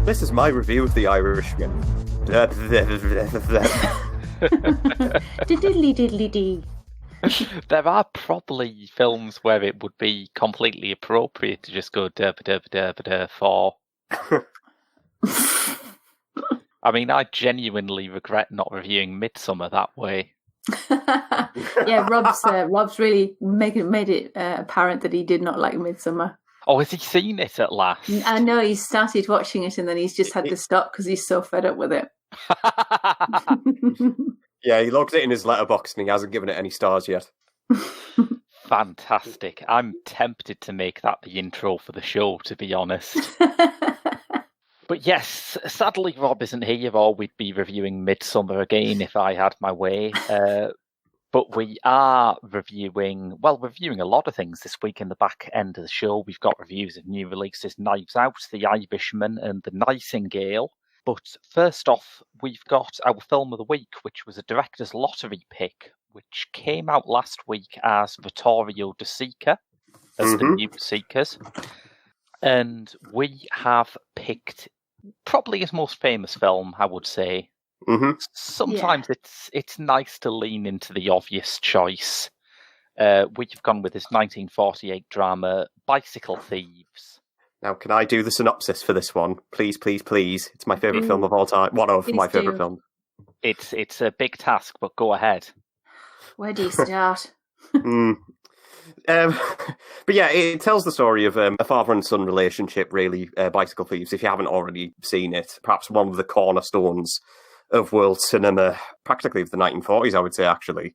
This is my review of The Irishman. Diddly diddly dee. There are probably films where it would be completely appropriate to just go for. I mean, I genuinely regret not reviewing Midsummer that way. Yeah, Rob's really made it apparent that he did not like Midsummer. Oh, has he seen it at last? I know, he's started watching it and then he's just had to stop because he's so fed up with it. Yeah, he logged it in his letterbox and he hasn't given it any stars yet. Fantastic. I'm tempted to make that the intro for the show, to be honest. But yes, sadly Rob isn't here, or we'd be reviewing Midsummer again if I had my way. But we are reviewing a lot of things this week in the back end of the show. We've got reviews of new releases, Knives Out, The Irishman and The Nightingale. But first off, we've got our film of the week, which was a director's lottery pick, which came out last week as Vittorio De Sica, as the New Seekers. And we have picked probably his most famous film, I would say. Mm-hmm. Sometimes it's nice to lean into the obvious choice. We've gone with his 1948 drama, Bicycle Thieves. Now, can I do the synopsis for this one? Please, please, please. It's my favourite film of all time. One of my favourite films. It's a big task, but go ahead. Where do you start? But yeah, it tells the story of a father and son relationship, really, Bicycle Thieves, if you haven't already seen it. Perhaps one of the cornerstones of world cinema, practically of the 1940s, I would say, actually.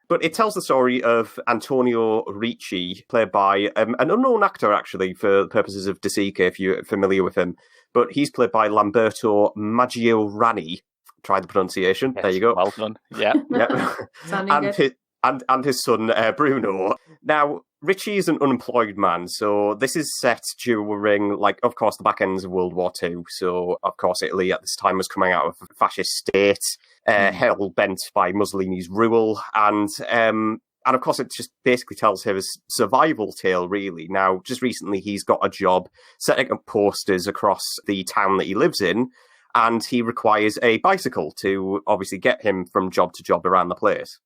But it tells the story of Antonio Ricci, played by an unknown actor, actually, for the purposes of De Sica, if you're familiar with him. But he's played by Lamberto Maggiorani. Try the pronunciation. Yes, there you go. Well done. Yeah. Sounding good. And his son, Bruno. Now, Richie is an unemployed man, so this is set during, of course, the back ends of World War II. So, of course, Italy at this time was coming out of a fascist state, hell-bent by Mussolini's rule, and of course, it just basically tells his survival tale, really. Now, just recently, he's got a job setting up posters across the town that he lives in, and he requires a bicycle to obviously get him from job to job around the place.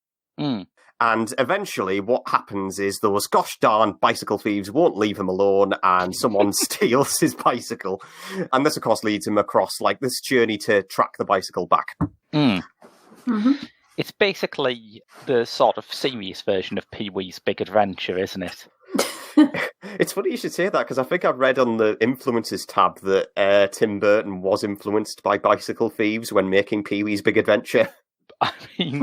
And eventually what happens is those gosh darn bicycle thieves won't leave him alone and someone steals his bicycle. And this, of course, leads him across this journey to track the bicycle back. It's basically the sort of serious version of Pee-wee's Big Adventure, isn't it? It's funny you should say that, because I think I've read on the influences tab that Tim Burton was influenced by Bicycle Thieves when making Pee-wee's Big Adventure. I mean,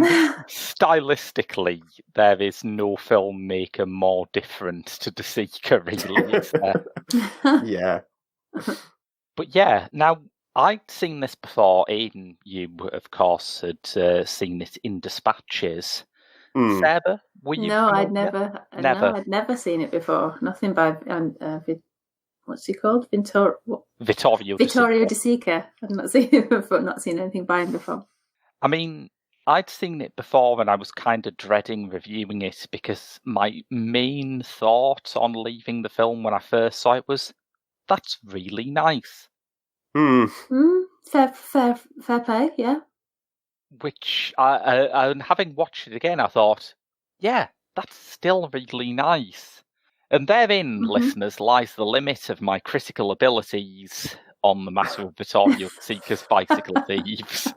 stylistically, there is no filmmaker more different to De Sica, really, is there? Yeah. But yeah, now, I'd seen this before. Aidan, you, of course, had seen it in Dispatches. Sarah, were you No, familiar? I'd never. No, I'd never seen it before. Nothing by what's he called? Vittorio De Sica. I've not seen it before. Not seen anything by him before. I mean, I'd seen it before and I was kind of dreading reviewing it because my main thought on leaving the film when I first saw it was, that's really nice. Fair play, yeah. Which, and having watched it again, I thought, yeah, that's still really nice. And therein, listeners, lies the limit of my critical abilities on the matter of Vittorio De Sica's Bicycle Thieves.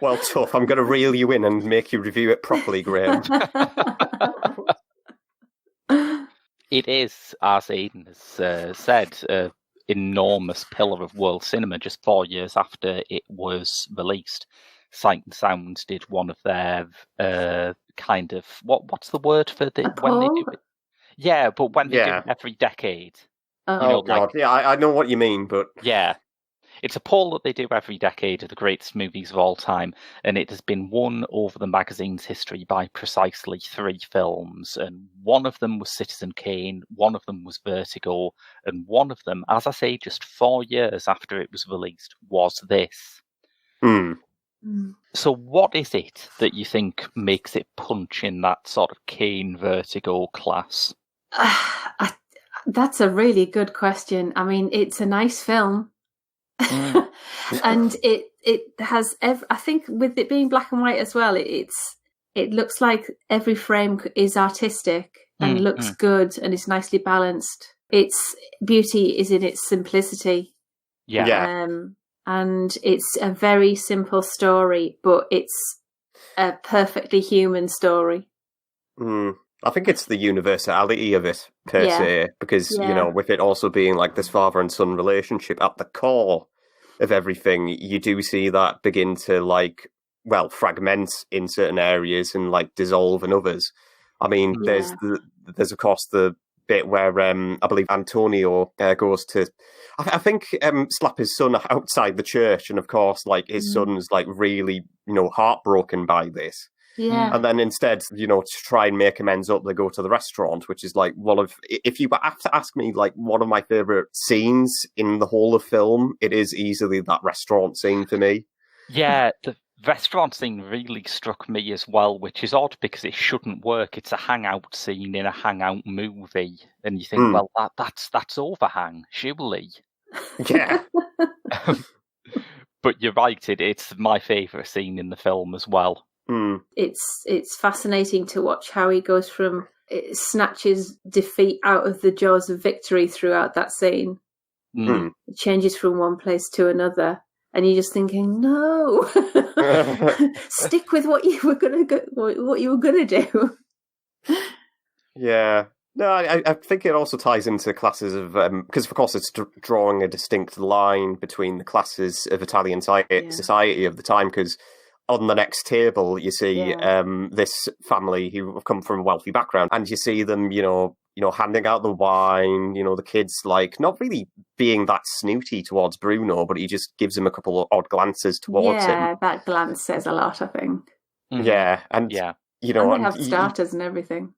Well, tough. I'm going to reel you in and make you review it properly, Graham. It is, as Aidan has said, an enormous pillar of world cinema just 4 years after it was released. Sight and Sound did one of their kind of... What's the word for the... when they do it? Yeah, but when they do it every decade. Oh, God. Yeah, I know what you mean, but... Yeah. It's a poll that they do every decade of the greatest movies of all time, and it has been won over the magazine's history by precisely 3 films. And one of them was Citizen Kane, one of them was Vertigo, and one of them, as I say, just 4 years after it was released, was this. So what is it that you think makes it punch in that sort of Kane Vertigo class? That's a really good question. I mean, it's a nice film. And it has I think with it being black and white as well, it looks like every frame is artistic and looks good and is nicely balanced. Its beauty is in its simplicity. And it's a very simple story, but it's a perfectly human story. I think it's the universality of it, per se, because, with it also being like this father and son relationship at the core of everything, you do see that begin to, like, fragment in certain areas and, like, dissolve in others. I mean, there's of course the bit where I believe Antonio goes to, I think, slap his son outside the church, and of course, like, his son's like really, heartbroken by this. Yeah. And then instead, to try and make amends up, they go to the restaurant, which is like if you have to ask me, like, one of my favourite scenes in the whole of film, it is easily that restaurant scene for me. Yeah, the restaurant scene really struck me as well, which is odd because it shouldn't work. It's a hangout scene in a hangout movie, and you think, well, that's overhang, surely. Yeah. But you're right, it's my favourite scene in the film as well. It's fascinating to watch how he goes from snatches defeat out of the jaws of victory throughout that scene. It changes from one place to another, and you're just thinking, no, stick with what you were gonna do. Yeah. No, I think it also ties into classes of, because of course it's drawing a distinct line between the classes of Italian society of the time, because on the next table, you see this family who have come from a wealthy background, and you see them, handing out the wine. The kids, like, not really being that snooty towards Bruno, but he just gives him a couple of odd glances towards him. Yeah, that glance says a lot, I think. Yeah, and and they have starters and everything.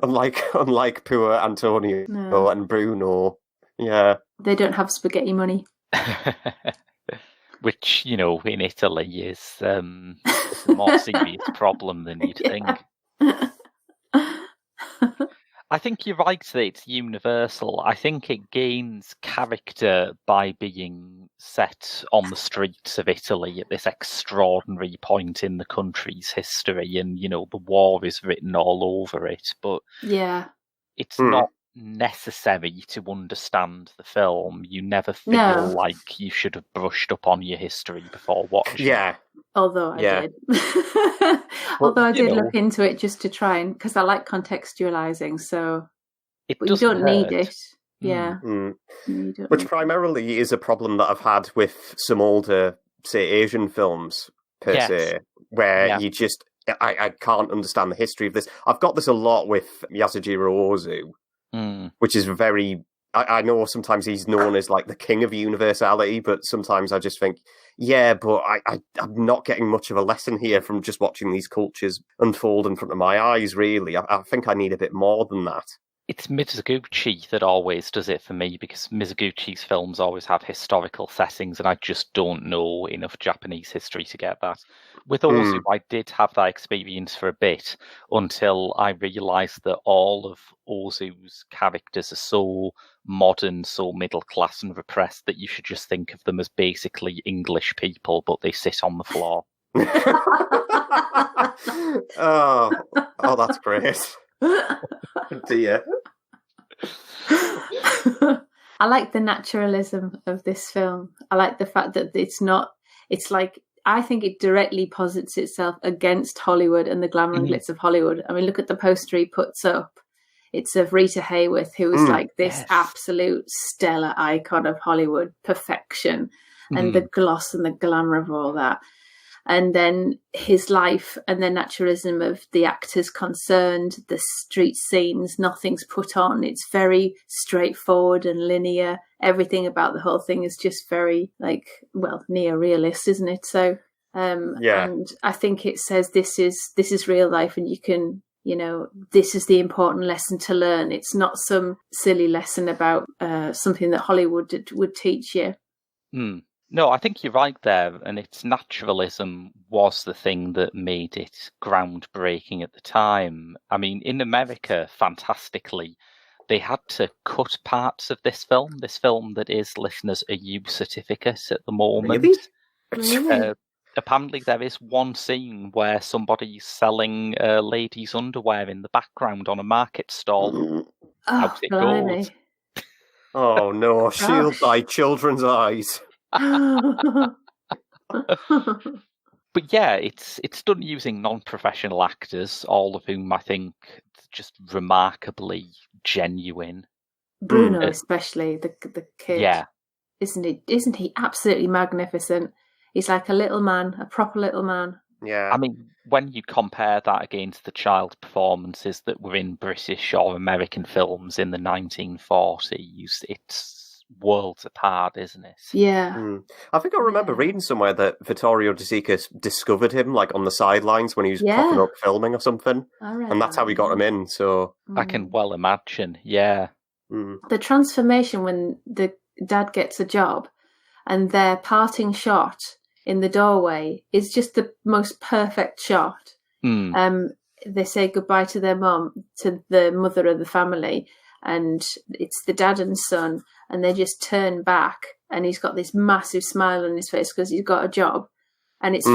unlike poor Antonio and Bruno, they don't have spaghetti money. Which, in Italy is a more serious problem than you'd think. I think you're right that it's universal. I think it gains character by being set on the streets of Italy at this extraordinary point in the country's history, and, the war is written all over it. But it's not necessary to understand the film. You never feel like you should have brushed up on your history before watching. Yeah. Although I did. Although I did look into it just to try and, because I like contextualizing, so you don't need it. Yeah. Which primarily is a problem that I've had with some older, say, Asian films, per se, where you just, I can't understand the history of this. I've got this a lot with Yasujiro Ozu, which is very, I know sometimes he's known as like the king of universality, but sometimes I just think, but I'm not getting much of a lesson here from just watching these cultures unfold in front of my eyes, really. I think I need a bit more than that. It's Mizoguchi that always does it for me, because Mizoguchi's films always have historical settings, and I just don't know enough Japanese history to get that. With Ozu, I did have that experience for a bit, until I realised that all of Ozu's characters are so modern, so middle class and repressed, that you should just think of them as basically English people, but they sit on the floor. oh, that's great. Dear. I like the naturalism of this film. I like the fact that it's like, I think it directly posits itself against Hollywood and the glamour and glitz of Hollywood. I mean, look at the poster he puts up. It's of Rita Hayworth, who is like this absolute stellar icon of Hollywood perfection, and the gloss and the glamour of all that. And then his life and the naturalism of the actors concerned, the street scenes, nothing's put on. It's very straightforward and linear. Everything about the whole thing is just very, near realist, isn't it? So, and I think it says this is real life, and you can, this is the important lesson to learn. It's not some silly lesson about something that Hollywood would teach you. No, I think you're right there, and its naturalism was the thing that made it groundbreaking at the time. I mean, in America, fantastically, they had to cut parts of this film that is, listeners, a U certificate at the moment. Really? Apparently there is one scene where somebody's selling ladies' underwear in the background on a market stall. Out it blimey. goes. Oh no, shield thy children's eyes. But yeah, it's done using non-professional actors, all of whom I think just remarkably genuine. Bruno, especially the kid. Yeah, Isn't he absolutely magnificent? He's like a little man, a proper little man. Yeah. I mean, when you compare that against the child performances that were in British or American films in the 1940s, it's worlds apart, isn't it? Yeah. I think I remember reading somewhere that Vittorio De Sica discovered him like on the sidelines when he was popping up filming or something, and that's how he got him in. So I can well imagine. Yeah, the transformation when the dad gets a job and their parting shot in the doorway is just the most perfect shot. They say goodbye to their mum, to the mother of the family, and it's the dad and son, and they just turn back, and he's got this massive smile on his face because he's got a job, and it's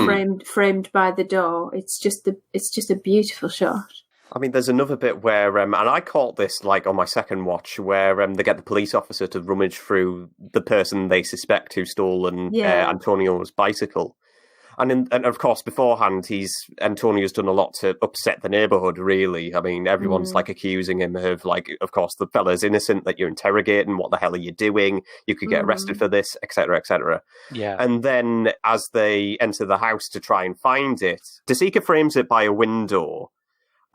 framed by the door. It's just a beautiful shot. I mean, there's another bit where, and I caught this like on my second watch, where they get the police officer to rummage through the person they suspect who stole Antonio's bicycle. And of course, beforehand, Antonio's done a lot to upset the neighbourhood, really. I mean, everyone's like accusing him of like, of course, the fella's innocent that you're interrogating. What the hell are you doing? You could get arrested for this, etc., etc. Yeah. And then as they enter the house to try and find it, De Sica frames it by a window.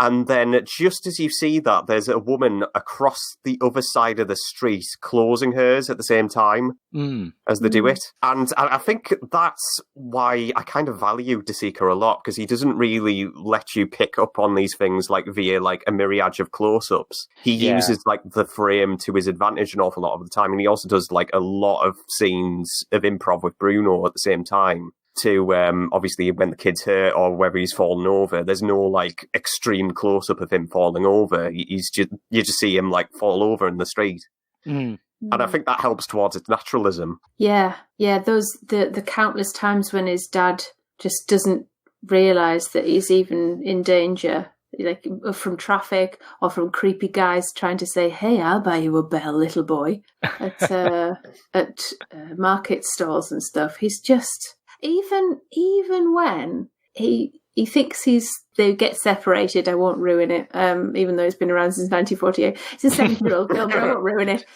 And then just as you see that, there's a woman across the other side of the street closing hers at the same time as they do it. And I think that's why I kind of value De Sica a lot, because he doesn't really let you pick up on these things like via like a myriad of close-ups. He uses like the frame to his advantage an awful lot of the time. And he also does like a lot of scenes of improv with Bruno at the same time. To obviously when the kid's hurt or whether he's fallen over, there's no like extreme close up of him falling over. You just see him like fall over in the street, and I think that helps towards its naturalism. Yeah. Those the countless times when his dad just doesn't realise that he's even in danger, like from traffic or from creepy guys trying to say, "Hey, I'll buy you a bell, little boy," at market stalls and stuff. He's just. Even when he thinks they get separated, I won't ruin it. Even though it's been around since 1948, it's a 70-year-old film, but I won't ruin it.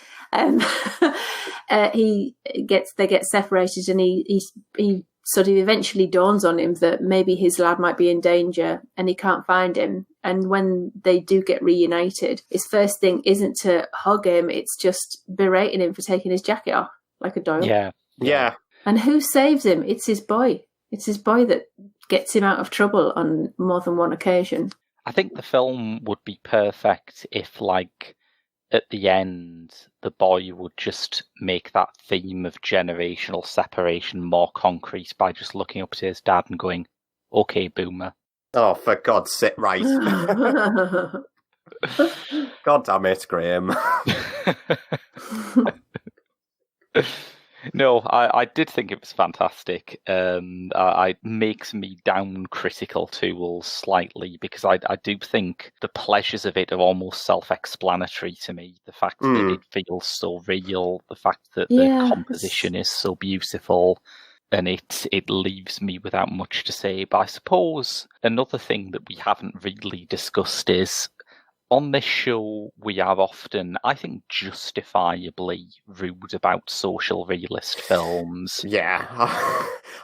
They get separated, and he sort of eventually dawns on him that maybe his lad might be in danger, and he can't find him. And when they do get reunited, his first thing isn't to hug him; it's just berating him for taking his jacket off like a Doyle. Yeah. And who saves him? It's his boy. It's his boy that gets him out of trouble on more than one occasion. I think the film would be perfect if, like, at the end, the boy would just make that theme of generational separation more concrete by just looking up to his dad and going, "Okay, boomer." Oh, for God's sake, right. God damn it, Graham. No, I did think it was fantastic. It makes me down critical tools slightly because I do think the pleasures of it are almost self-explanatory to me. The fact that it feels so real, the fact that the composition is so beautiful, and it leaves me without much to say. But I suppose another thing that we haven't really discussed is, on this show, we are often, I think, justifiably rude about social realist films. Yeah,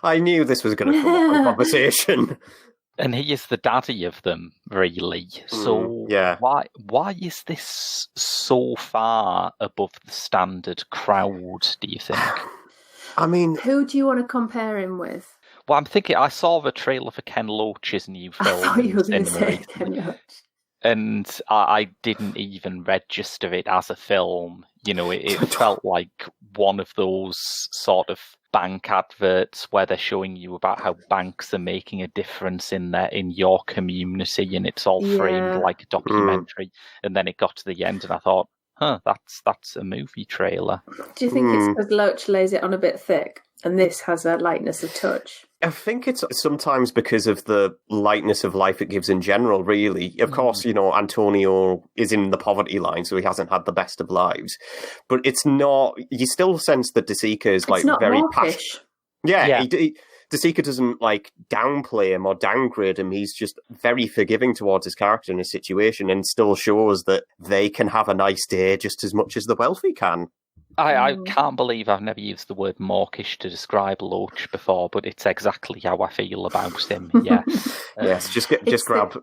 I knew this was going to come up in conversation. And he is the daddy of them, really. So why is this so far above the standard crowd, do you think? I mean... Who do you want to compare him with? Well, I'm thinking, I saw the trailer for Ken Loach's new film. I thought you were going to say Ken Loach. And I didn't even register it as a film. You know, it felt like one of those sort of bank adverts where they're showing you about how banks are making a difference in your community, and it's all framed like a documentary. And then it got to the end, and I thought, that's a movie trailer. Do you think it's because Loach lays it on a bit thick and this has a lightness of touch? I think it's sometimes because of the lightness of life it gives in general, really. Of course, Antonio is in the poverty line, so he hasn't had the best of lives. But it's not... You still sense that De Sica is, like, very passionate. Yeah. De Sica doesn't, like, downplay him or downgrade him. He's just very forgiving towards his character and his situation and still shows that they can have a nice day just as much as the wealthy can. I can't believe I've never used the word mawkish to describe Loach before, but it's exactly how I feel about him, yes. Yes, just grab...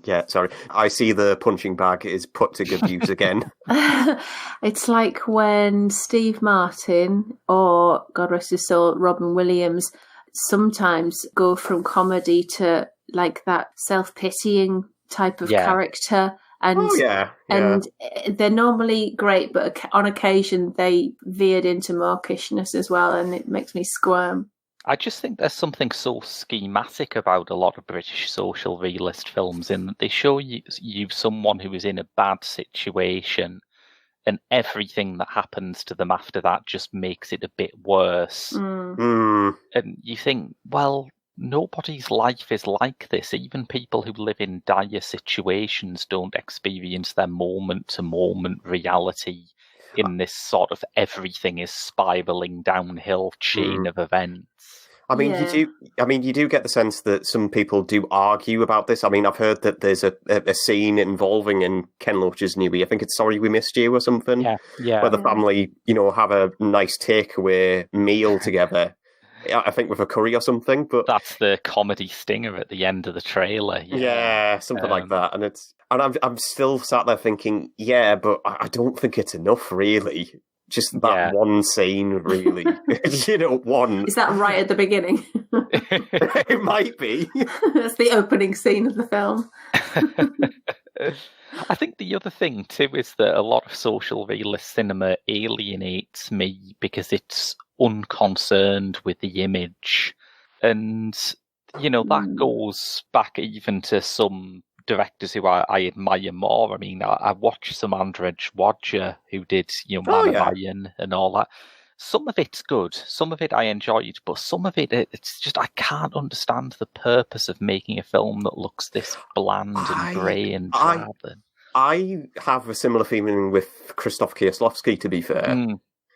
Yeah, sorry. I see the punching bag is put to good use again. It's like when Steve Martin, or, God rest his soul, Robin Williams, sometimes go from comedy to, like, that self-pitying type of character. And they're normally great, but on occasion they veered into mawkishness as well, and it makes me squirm. I just think there's something so schematic about a lot of British social realist films in that they show you someone who is in a bad situation, and everything that happens to them after that just makes it a bit worse. And you think, well, nobody's life is like this. Even people who live in dire situations don't experience their moment-to-moment reality in this sort of everything is spiraling downhill chain of events. I mean, you do get the sense that some people do argue about this. I mean, I've heard that there's a scene involving in Ken Loach's newbie. I think it's Sorry We Missed You or something. Yeah. Where the family, have a nice takeaway meal together. I think with a curry or something, but that's the comedy stinger at the end of the trailer. Yeah, something like that. And I'm still sat there thinking, but I don't think it's enough, really. Just that one scene, really. One. Is that right at the beginning? It might be. That's the opening scene of the film. I think the other thing, too, is that a lot of social realist cinema alienates me because it's unconcerned with the image. And, that goes back even to some directors who I admire more. I mean, I watched some Andrzej Wajda who did, Man of Iron and all that. Some of it's good, some of it I enjoyed, but some of it's just I can't understand the purpose of making a film that looks this bland and grey and drab. I have a similar feeling with Krzysztof Kieślowski, to be fair.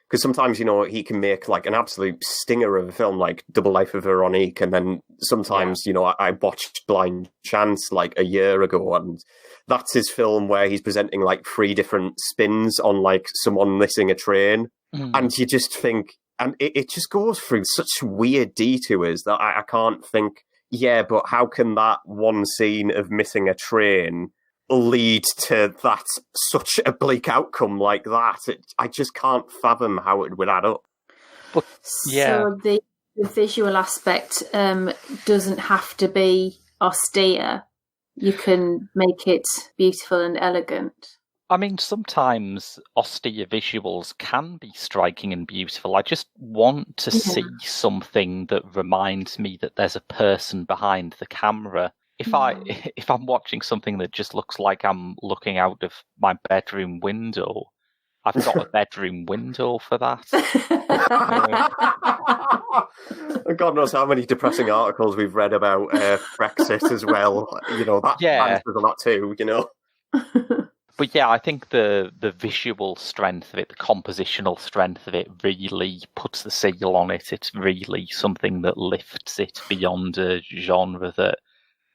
Because sometimes, he can make, like, an absolute stinger of a film, like Double Life of Veronique, and then sometimes, I watched Blind Chance, like, a year ago, and that's his film where he's presenting, like, 3 different spins on, like, someone missing a train. And you just think, and it just goes through such weird detours that I can't think, but how can that one scene of missing a train lead to that such a bleak outcome like that? I just can't fathom how it would add up. But, So the visual aspect doesn't have to be austere. You can make it beautiful and elegant. I mean, sometimes austere visuals can be striking and beautiful. I just want to see something that reminds me that there's a person behind the camera. If I'm watching something that just looks like I'm looking out of my bedroom window, I've got a bedroom window for that. God knows how many depressing articles we've read about Brexit as well. That answers a lot too, But I think the visual strength of it, the compositional strength of it really puts the seal on it. It's really something that lifts it beyond a genre that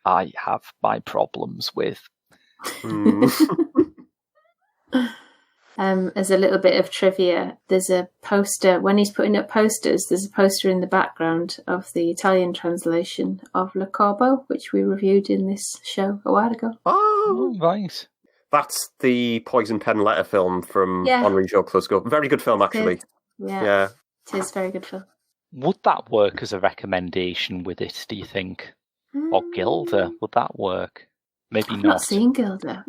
I have my problems with. As a little bit of trivia, there's a poster, when he's putting up posters, there's a poster in the background of the Italian translation of Le Corbeau, which we reviewed in this show a while ago. Oh, right. That's the Poison Pen Letter film from Henri Jacques-Clousco. Very good film, actually. Yeah. It is a very good film. Would that work as a recommendation with it, do you think? Or Gilda, would that work? Maybe I've not. not seen Gilda.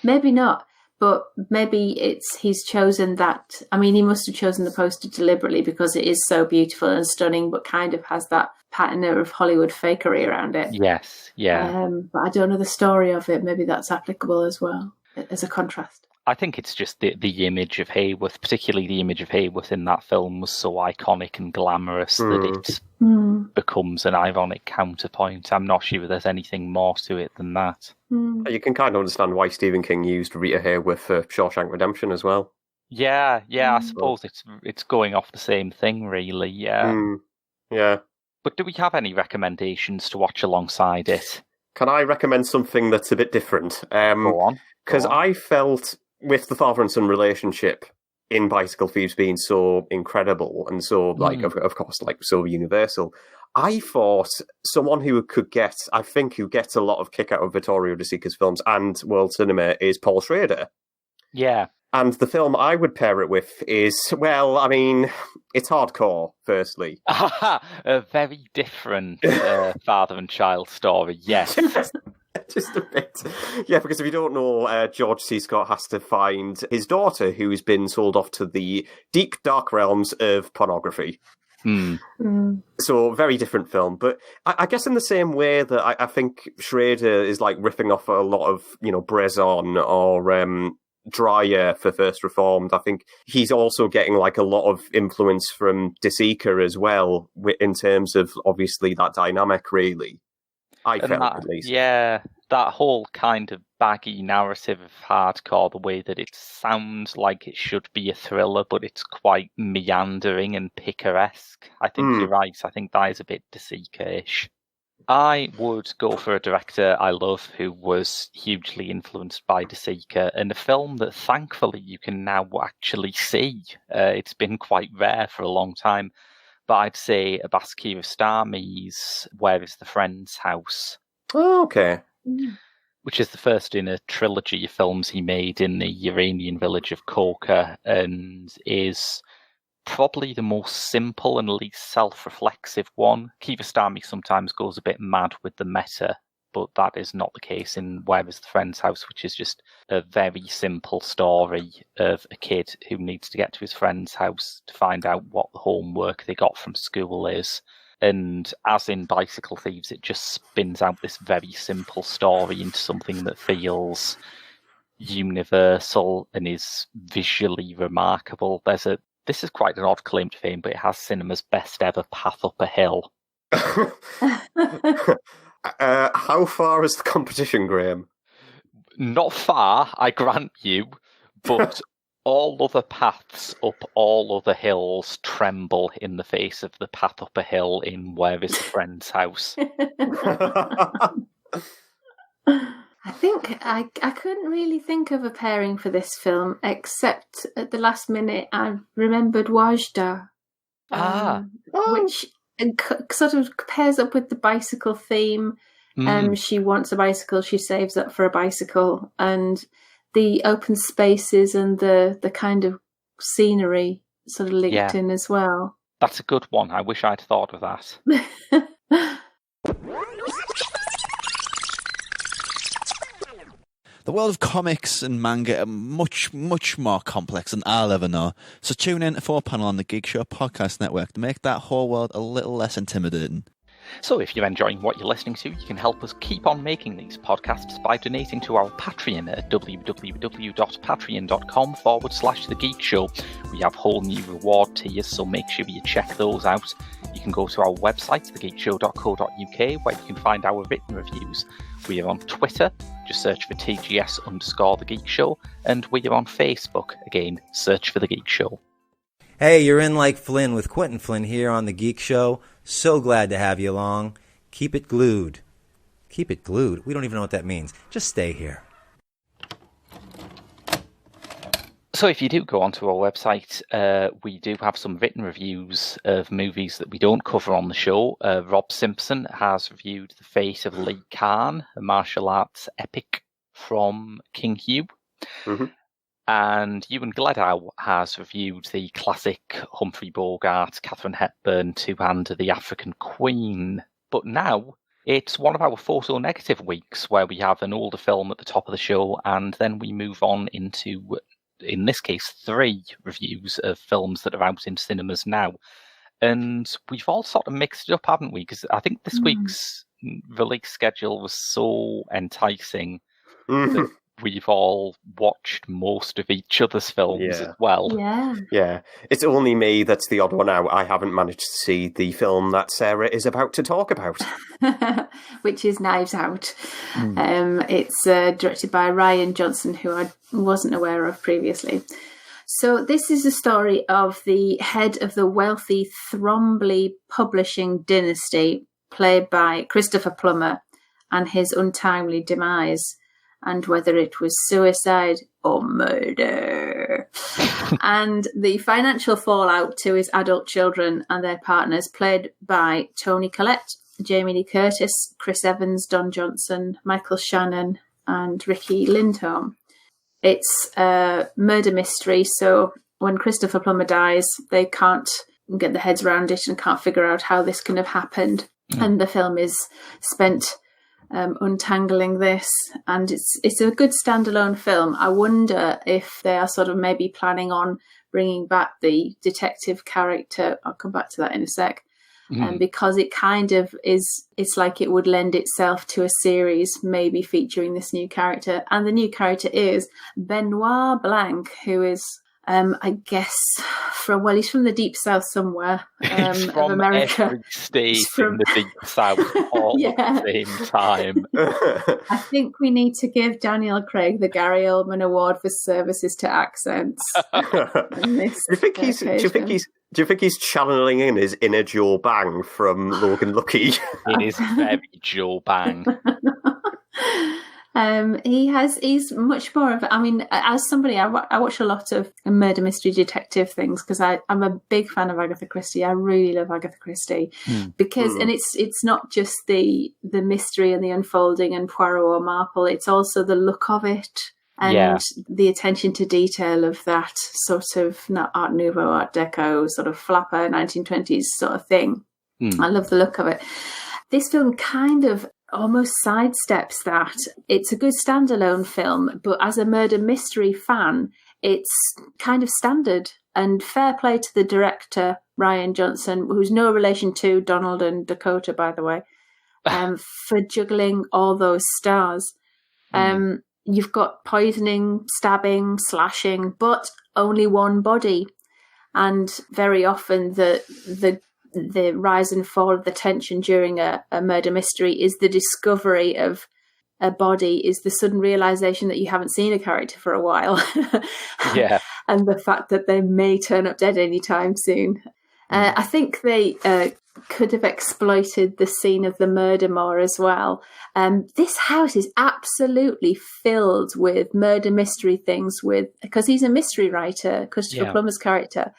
Maybe not. But maybe he's chosen that. I mean, he must have chosen the poster deliberately because it is so beautiful and stunning, but kind of has that patina of Hollywood fakery around it. Yes, yeah. But I don't know the story of it. Maybe that's applicable as well, as a contrast. I think it's just the image of Hayworth, particularly the image of Hayworth in that film, was so iconic and glamorous that it becomes an ironic counterpoint. I'm not sure there's anything more to it than that. You can kind of understand why Stephen King used Rita Hayworth for Shawshank Redemption as well. Yeah, I suppose it's going off the same thing, really, yeah. Yeah. But do we have any recommendations to watch alongside it? Can I recommend something that's a bit different? Go on. Because I felt, with the father and son relationship in Bicycle Thieves being so incredible and so, of course, so universal, I thought someone who gets a lot of kick out of Vittorio De Sica's films and world cinema is Paul Schrader. Yeah. And the film I would pair it with is, well, I mean, it's hardcore, firstly. A very different father and child story, yes. Just a bit. Yeah, because if you don't know, George C. Scott has to find his daughter who's been sold off to the deep, dark realms of pornography. So, very different film. But I guess in the same way that I think Schrader is like ripping off a lot of, Brezon or Dreyer for First Reformed, I think he's also getting like a lot of influence from De Sica as well, in terms of obviously that dynamic, really. I felt, at least. Yeah, that whole kind of baggy narrative of hardcore, the way that it sounds like it should be a thriller, but it's quite meandering and picaresque. I think you're right. I think that is a bit De Sica-ish. I would go for a director I love who was hugely influenced by De Sica, and a film that thankfully you can now actually see. It's been quite rare for a long time. But I'd say Abbas Kiarostami's Where is the Friend's House? Oh, okay. Which is the first in a trilogy of films he made in the Iranian village of Koka, and is probably the most simple and least self-reflexive one. Kiarostami sometimes goes a bit mad with the meta, but that is not the case in Where is the Friend's House, which is just a very simple story of a kid who needs to get to his friend's house to find out what the homework they got from school is. And as in Bicycle Thieves, it just spins out this very simple story into something that feels universal and is visually remarkable. This is quite an odd claim to fame, but it has cinema's best ever path up a hill. How far is the competition, Graham? Not far, I grant you, but all other paths up all other hills tremble in the face of the path up a hill in Where is the Friend's House. I think I couldn't really think of a pairing for this film, except at the last minute I remembered Wajda, which sort of pairs up with the bicycle theme. She wants a bicycle, she saves up for a bicycle, and the open spaces and the kind of scenery sort of linked in as well. That's a good one. I wish I'd thought of that. The world of comics and manga are much, much more complex than I'll ever know. So tune in for a panel on the Geek Show podcast network to make that whole world a little less intimidating. So if you're enjoying what you're listening to, you can help us keep on making these podcasts by donating to our Patreon at www.patreon.com/The Geek Show. We have whole new reward tiers, so make sure you check those out. You can go to our website, thegeekshow.co.uk, where you can find our written reviews. We are on Twitter, just search for TGS_The Geek Show, and we are on Facebook, again, search for The Geek Show. Hey, you're in like Flynn with Quentin Flynn here on The Geek Show. So glad to have you along. Keep it glued. Keep it glued? We don't even know what that means. Just stay here. So if you do go onto our website, we do have some written reviews of movies that we don't cover on the show. Rob Simpson has reviewed The Fate of Lee Khan, a martial arts epic from King Hugh. Mm-hmm. And Ewan Gledow has reviewed the classic Humphrey Bogart, Catherine Hepburn, Two-Hander, The African Queen. But now it's one of our photo negative weeks where we have an older film at the top of the show, and then we move on into, in this case, 3 reviews of films that are out in cinemas now. And we've all sort of mixed it up, haven't we? Because I think this week's release schedule was so enticing that we've all watched most of each other's films as well. Yeah. Yeah. It's only me that's the odd one out. I haven't managed to see the film that Sarah is about to talk about. Which is Knives Out. It's directed by Ryan Johnson, who I wasn't aware of previously. So this is a story of the head of the wealthy Thrombly publishing dynasty, played by Christopher Plummer, and his untimely demise, and whether it was suicide or murder. And the financial fallout to his adult children and their partners, played by Toni Collette, Jamie Lee Curtis, Chris Evans, Don Johnson, Michael Shannon, and Ricky Lindholm. It's a murder mystery, so when Christopher Plummer dies, they can't get their heads around it and can't figure out how this can have happened. And the film is spent untangling this, and it's a good standalone film. I wonder if they are sort of maybe planning on bringing back the detective character. I'll come back to that in a sec. Because it kind of is, it's like it would lend itself to a series maybe featuring this new character. And the new character is Benoit Blanc, who is, I guess, he's from the deep south somewhere He's of from America. every state in the deep south all at the same time. I think we need to give Daniel Craig the Gary Oldman Award for services to accents. Do you think he's channeling in his inner Joe Bang from Logan Lucky? It is very Joe Bang. He's much more of, I mean, as somebody, I watch a lot of murder mystery detective things because I'm a big fan of Agatha Christie. I really love Agatha Christie because, and it's not just the mystery and the unfolding and Poirot or Marple, it's also the look of it and the attention to detail of that sort of not Art Nouveau, Art Deco, sort of flapper 1920s sort of thing. I love the look of it. This film kind of almost sidesteps that. It's a good standalone film, but as a murder mystery fan, it's kind of standard. And fair play to the director, Ryan Johnson, who's no relation to Donald and Dakota, by the way, for juggling all those stars. You've got poisoning, stabbing, slashing, but only one body. And very often the rise and fall of the tension during a murder mystery is the discovery of a body, is the sudden realization that you haven't seen a character for a while. And the fact that they may turn up dead anytime soon. I think they could have exploited the scene of the murder more as well. This house is absolutely filled with murder mystery things because he's a mystery writer, Christopher Plummer's character.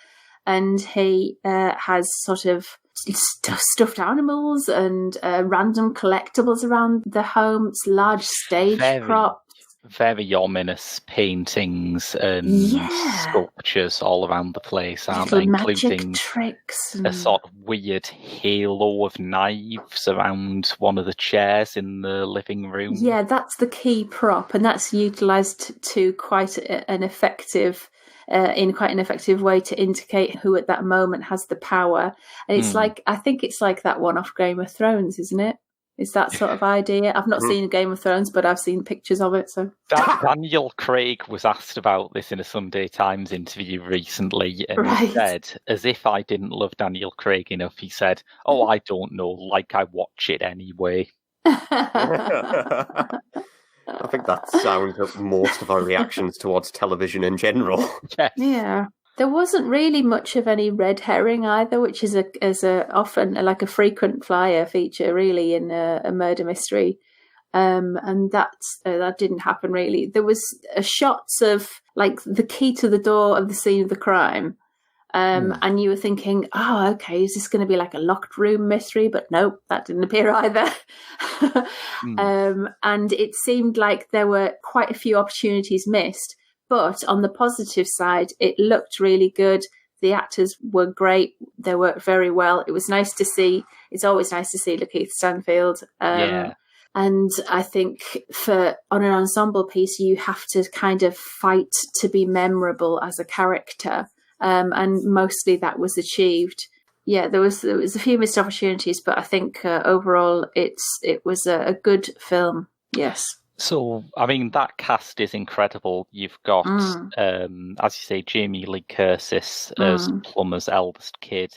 And he has sort of stuffed animals and random collectibles around the home. It's large stage props. Very ominous paintings and sculptures all around the place, aren't they? Including tricks a sort of weird halo of knives around one of the chairs in the living room. Yeah, that's the key prop, and that's utilised to quite an effective... in quite an effective way to indicate who at that moment has the power. And it's like, I think it's like that one off Game of Thrones, isn't it? It's that sort of idea. I've not seen Game of Thrones, but I've seen pictures of it. So Daniel Craig was asked about this in a Sunday Times interview recently, and he said, as if I didn't love Daniel Craig enough, he said, "Oh, I don't know, like I watch it anyway." I think that sounds up most of our reactions towards television in general. Yeah. There wasn't really much of any red herring either, which is often like a frequent flyer feature really in a murder mystery. And that didn't happen really. There was shots of like the key to the door of the scene of the crime. And you were thinking, oh, okay, is this going to be like a locked room mystery? But nope, that didn't appear either. And it seemed like there were quite a few opportunities missed. But on the positive side, it looked really good. The actors were great. They worked very well. It was nice to see. It's always nice to see Lakeith Stanfield. And I think on an ensemble piece, you have to kind of fight to be memorable as a character. And mostly that was achieved. Yeah, there was a few missed opportunities, but I think overall it was a good film. Yes. So, I mean, that cast is incredible. You've got, as you say, Jamie Lee Curtis as Plummer's eldest kid,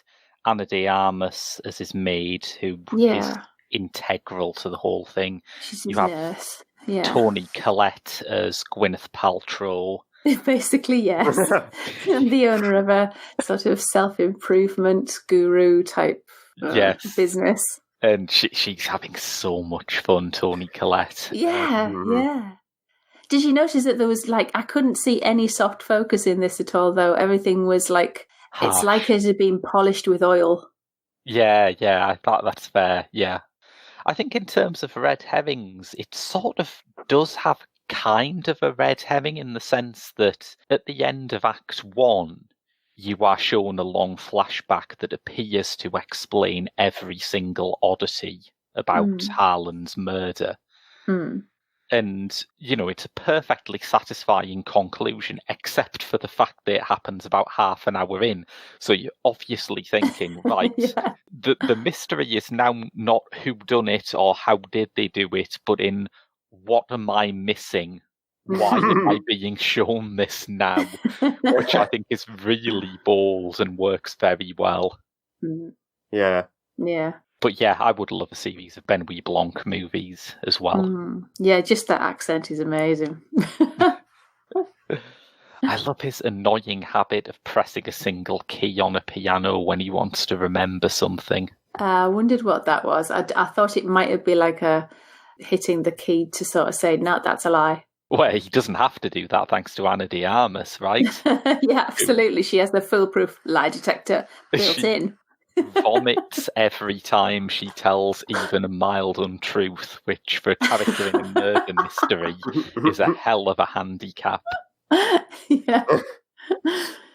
Anna de Armas as his maid, who is integral to the whole thing. She's his nurse. Yeah. Toni Collette as Gwyneth Paltrow. Basically, yes. And the owner of a sort of self-improvement guru type business. And she's having so much fun, Toni Collette. Yeah. Did you notice that there was I couldn't see any soft focus in this at all, though? Everything was it's like it had been polished with oil. Yeah, I thought that's fair, yeah. I think in terms of red herrings, it sort of does have kind of a red herring in the sense that at the end of Act 1, you are shown a long flashback that appears to explain every single oddity about Harlan's murder. And, it's a perfectly satisfying conclusion, except for the fact that it happens about half an hour in. So you're obviously thinking, right, the mystery is now not who done it or how did they do it, but in what am I missing? Why am I being shown this now? Which I think is really bold and works very well. Yeah. Yeah. But yeah, I would love a series of Benoit Blanc movies as well. Yeah, just that accent is amazing. I love his annoying habit of pressing a single key on a piano when he wants to remember something. I wondered what that was. I thought it might have been hitting the key to sort of say, no, that's a lie. Well, he doesn't have to do that thanks to Anna de Armas, right? Yeah, absolutely. She has the foolproof lie detector built in. Vomits every time she tells even a mild untruth, which for a character in a murder mystery is a hell of a handicap. Yeah.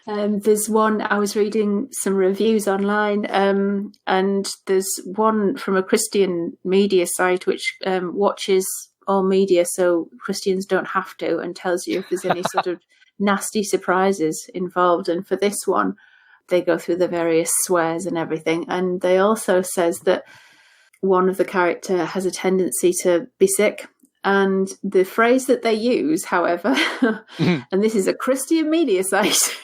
There's one, I was reading some reviews online, and there's one from a Christian media site which watches all media so Christians don't have to, and tells you if there's any sort of nasty surprises involved. And for this one, they go through the various swears and everything. And they also says that one of the character has a tendency to be sick. And the phrase that they use, however, and this is a Christian media site,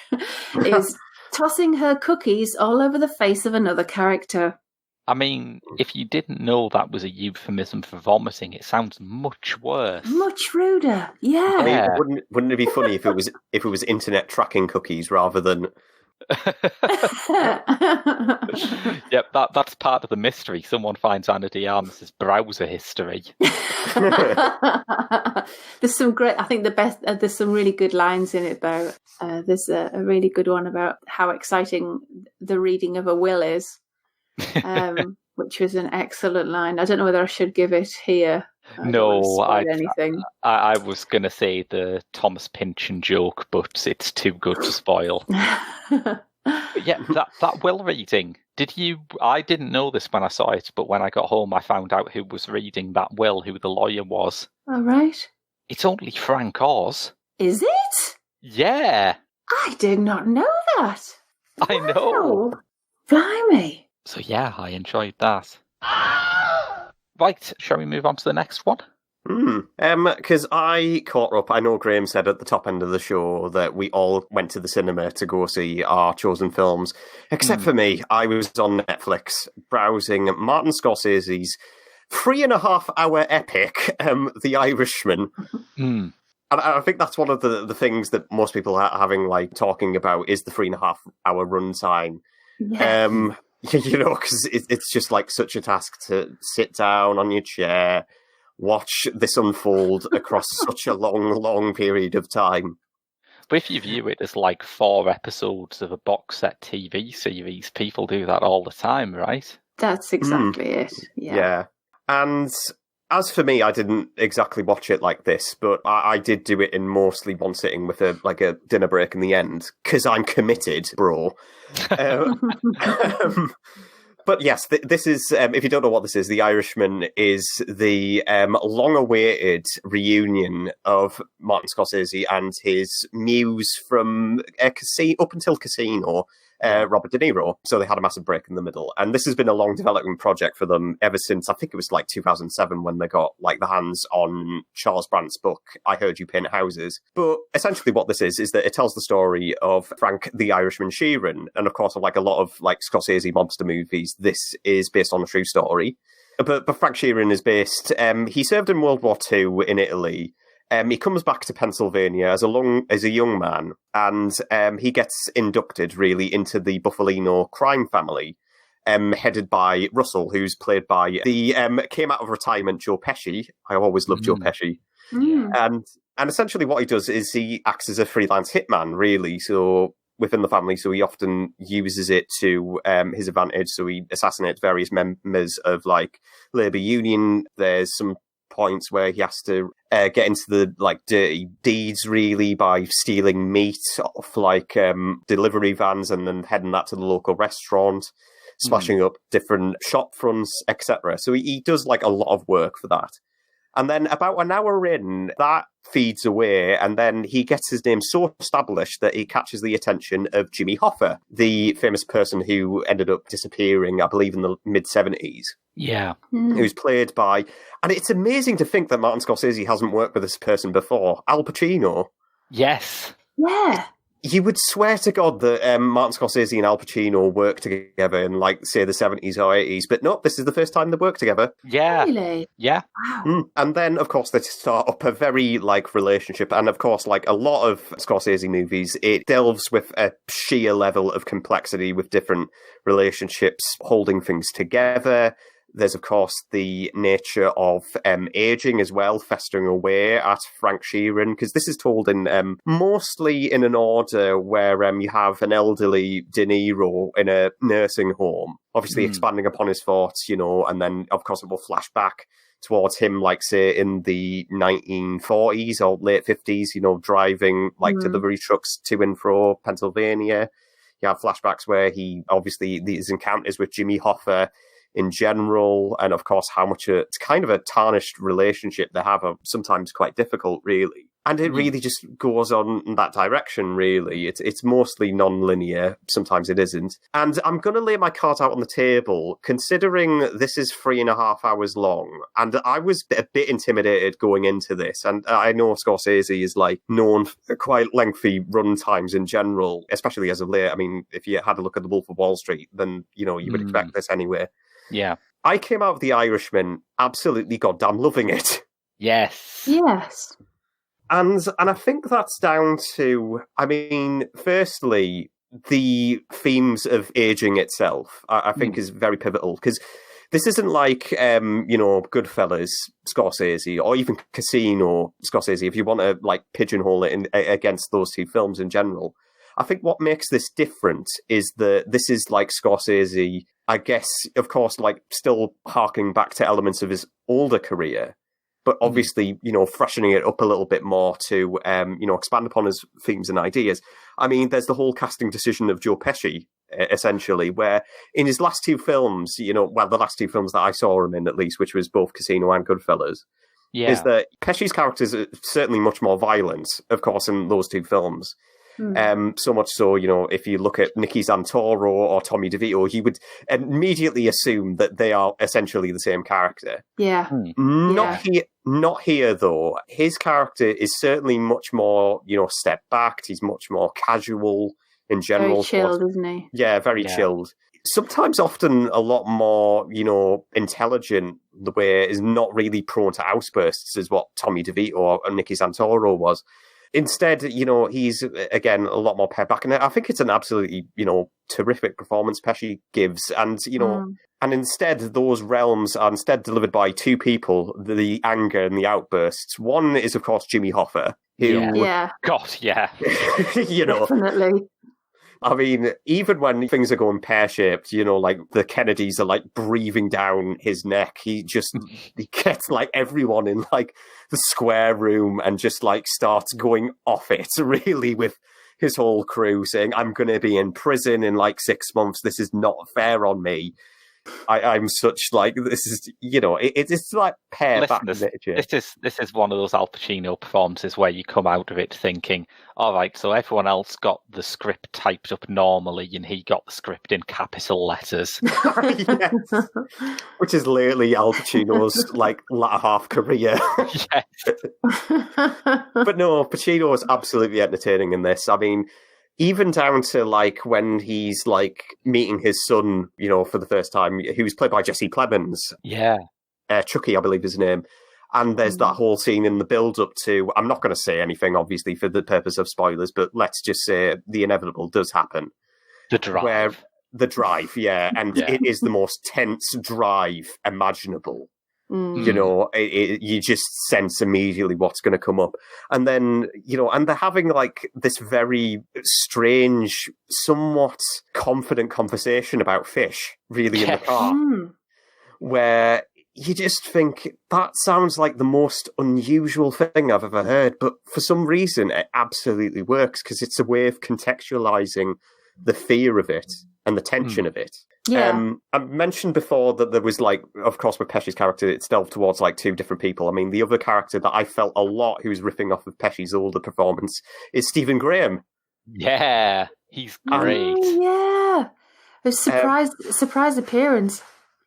is tossing her cookies all over the face of another character. I mean, if you didn't know that was a euphemism for vomiting, it sounds much worse. Much ruder, yeah. I mean, wouldn't it be funny if it was internet tracking cookies rather than... Yep, that's part of the mystery. Someone finds Anna de Armas' browser history. There's some great, I think there's some really good lines in it though. There's a really good one about how exciting the reading of a will is, which was an excellent line. I don't know whether I should give it here. No, I was going to say the Thomas Pynchon joke, but it's too good to spoil. But yeah, that will reading. I didn't know this when I saw it, but when I got home, I found out who was reading that will, who the lawyer was. All right. It's only Frank Oz. Is it? Yeah. I did not know that. I know. Blimey. So yeah, I enjoyed that. Right, shall we move on to the next one? Because I caught up, I know Graham said at the top end of the show that we all went to the cinema to go see our chosen films. Except for me, I was on Netflix browsing Martin Scorsese's 3.5-hour epic, The Irishman. And I think that's one of the things that most people are having, talking about, is the 3.5-hour runtime. Yeah. Because it's just such a task to sit down on your chair, watch this unfold across such a long period of time. But if you view it as 4 episodes of a box set TV series, people do that all the time, right? That's exactly it. Yeah. And as for me, I didn't exactly watch it like this, but I did do it in mostly one sitting with a dinner break in the end, because I'm committed, bro. But yes, this is, if you don't know what this is, The Irishman is the long-awaited reunion of Martin Scorsese and his muse from up until Casino, Robert De Niro. So they had a massive break in the middle. And this has been a long development project for them ever since, I think it was like 2007 when they got like the hands on Charles Brandt's book, I Heard You Paint Houses. But essentially what this is that it tells the story of Frank the Irishman Sheeran. And of course, like a lot of like Scorsese mobster movies, this is based on a true story. But Frank Sheeran is based, he served in World War II in Italy. He comes back to Pennsylvania as a young man, and he gets inducted, really, into the Buffalino crime family, headed by Russell, who's played by came out of retirement Joe Pesci. I always loved Joe Pesci. And essentially what he does is he acts as a freelance hitman, really, so within the family, so he often uses it to his advantage, so he assassinates various members of, like, Labour Union. There's some points where he has to get into the like dirty deeds, really, by stealing meat off like delivery vans and then heading that to the local restaurant, smashing up different shop fronts, etc. So he does like a lot of work for that. And then about an hour in, that feeds away, and then he gets his name so established that he catches the attention of Jimmy Hoffa, the famous person who ended up disappearing, I believe, in the mid-70s. Yeah. Who's played by... And it's amazing to think that Martin Scorsese hasn't worked with this person before. Al Pacino. Yes. Yeah. You would swear to God that Martin Scorsese and Al Pacino worked together in, like, say, the 70s or 80s. But no, this is the first time they worked together. Yeah. Really? Yeah. Wow. And then, of course, they start up a very, like, relationship. And, of course, like a lot of Scorsese movies, it delves with a sheer level of complexity with different relationships holding things together. There's, of course, the nature of aging as well, festering away at Frank Sheeran, because this is told in mostly in an order where you have an elderly De Niro in a nursing home, obviously expanding upon his thoughts, you know, and then, of course, it will flash back towards him, like, say, in the 1940s or late 50s, you know, driving, like, delivery trucks to and fro Pennsylvania. You have flashbacks where he, obviously, these encounters with Jimmy Hoffa in general, and of course how much it's kind of a tarnished relationship they have, sometimes quite difficult, really. And it really just goes on in that direction, really. It's mostly non-linear, sometimes it isn't. And I'm going to lay my cards out on the table, considering this is 3.5 hours long, and I was a bit intimidated going into this, and I know Scorsese is like known for quite lengthy run times in general, especially as of late. I mean, if you had a look at The Wolf of Wall Street, then, you know, you would expect this anyway. Yeah. I came out of The Irishman absolutely goddamn loving it. Yes. Yes. And I think that's down to, I mean, firstly, the themes of aging itself, I think is very pivotal, because this isn't like, you know, Goodfellas, Scorsese, or even Casino, Scorsese, if you want to, like, pigeonhole it against those two films in general. I think what makes this different is that this is like Scorsese, I guess, of course, like still harking back to elements of his older career, but obviously, you know, freshening it up a little bit more to, you know, expand upon his themes and ideas. I mean, there's the whole casting decision of Joe Pesci, essentially, where in his last two films, you know, well, the last two films that I saw him in, at least, which was both Casino and Goodfellas, is that Pesci's characters are certainly much more violent, of course, in those two films. So much so, you know, if you look at Nicky Santoro or Tommy DeVito, you would immediately assume that they are essentially the same character. Yeah. Not here, though. His character is certainly much more, you know, step-backed. He's much more casual in general. Very chilled, isn't he? Yeah, very chilled. Sometimes often a lot more, you know, intelligent, the way is not really prone to outbursts as what Tommy DeVito or Nicky Santoro was. Instead, you know, he's, again, a lot more pared back. And I think it's an absolutely, you know, terrific performance Pesci gives. And, you know, and instead, those realms are instead delivered by two people, the anger and the outbursts. One is, of course, Jimmy Hoffa. Who, God, yeah. You know. Definitely. I mean, even when things are going pear-shaped, you know, like the Kennedys are like breathing down his neck, he gets like everyone in like the square room and just like starts going off it, really, with his whole crew saying, I'm going to be in prison in like 6 months. This is not fair on me. I'm such like this is it's like pair back Listeners, nature. this is one of those Al Pacino performances where you come out of it thinking, all right, so everyone else got the script typed up normally and he got the script in capital letters. Yes. Which is literally Al Pacino's like latter half career. Yes. But no, Pacino is absolutely entertaining in this. I mean, even down to like when he's like meeting his son, for the first time, who's played by Jesse Plemons. Yeah. Chucky, I believe his name. And there's that whole scene in the build-up to, I'm not going to say anything, obviously, for the purpose of spoilers, but let's just say the inevitable does happen. The drive. The drive, yeah. And it is the most tense drive imaginable. You just sense immediately what's going to come up. And then, and they're having like this very strange, somewhat confident conversation about fish, really, in the car, where you just think, that sounds like the most unusual thing I've ever heard. But for some reason, it absolutely works because it's a way of contextualizing the fear of it and the tension of it. Yeah. I mentioned before that there was like, of course, with Pesci's character, it's delved towards like two different people. I mean, the other character that I felt a lot who's riffing off of Pesci's older performance is Stephen Graham. Yeah, he's great. Yeah. A surprise appearance.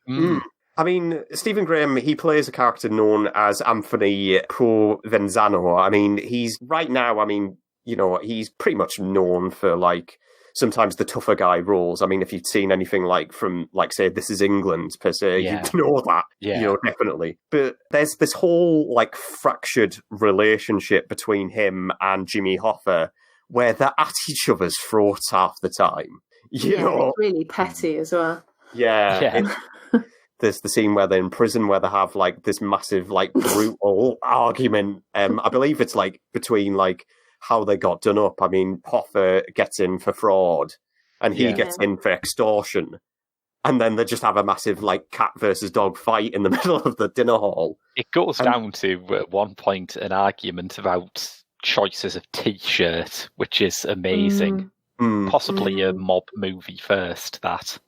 I mean, Stephen Graham, he plays a character known as Anthony Provenzano. I mean, he's pretty much known for like sometimes the tougher guy roles. I mean, if you'd seen anything like from, like, say, This Is England, per se, you'd know that, definitely. But there's this whole, like, fractured relationship between him and Jimmy Hoffa where they're at each other's throats half the time. You know? It's really petty as well. Yeah. There's the scene where they're in prison where they have, like, this massive, like, brutal argument. I believe it's, like, between, like, how they got done up. I mean, Hoffa gets in for fraud, and he gets in for extortion. And then they just have a massive, like, cat versus dog fight in the middle of the dinner hall. It goes down to, at one point, an argument about choices of T-shirt, which is amazing. Possibly a mob movie first, that.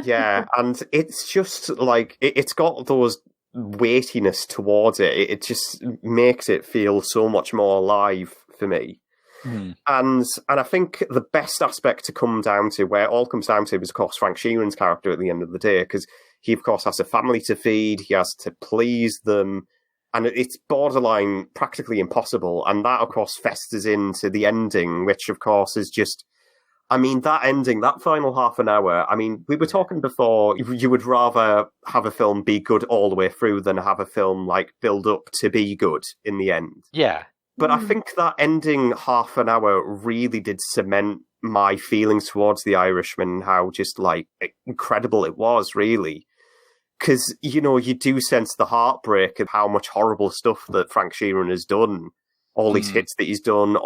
Yeah, and it's just, like, it's got those weightiness towards it. It just makes it feel so much more alive for me. And I think the best aspect to come down to, where it all comes down to, is, of course, Frank Sheeran's character at the end of the day, because he, of course, has a family to feed, he has to please them, and it's borderline practically impossible. And that, of course, festers into the ending, which, of course, is just... I mean, that ending, that final half an hour, I mean, we were talking before, you would rather have a film be good all the way through than have a film, like, build up to be good in the end. Yeah. But I think that ending half an hour really did cement my feelings towards The Irishman, how just, like, incredible it was, really. Because, you do sense the heartbreak of how much horrible stuff that Frank Sheeran has done. All these hits that he's done,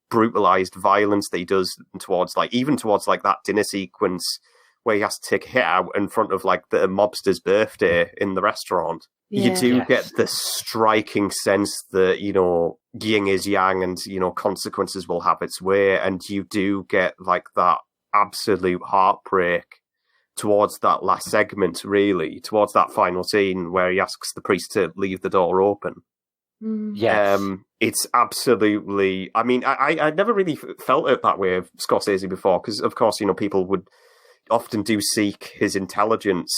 brutalized violence that he does towards, like, even towards, like, that dinner sequence where he has to take a hit out in front of, like, the mobster's birthday in the restaurant. You do get the striking sense that, yin is yang and, consequences will have its way. And you do get, like, that absolute heartbreak towards that last segment, really, towards that final scene where he asks the priest to leave the door open. Yes. It's absolutely... I mean, I never really felt it that way of Scorsese before, because, of course, people would often do seek his intelligence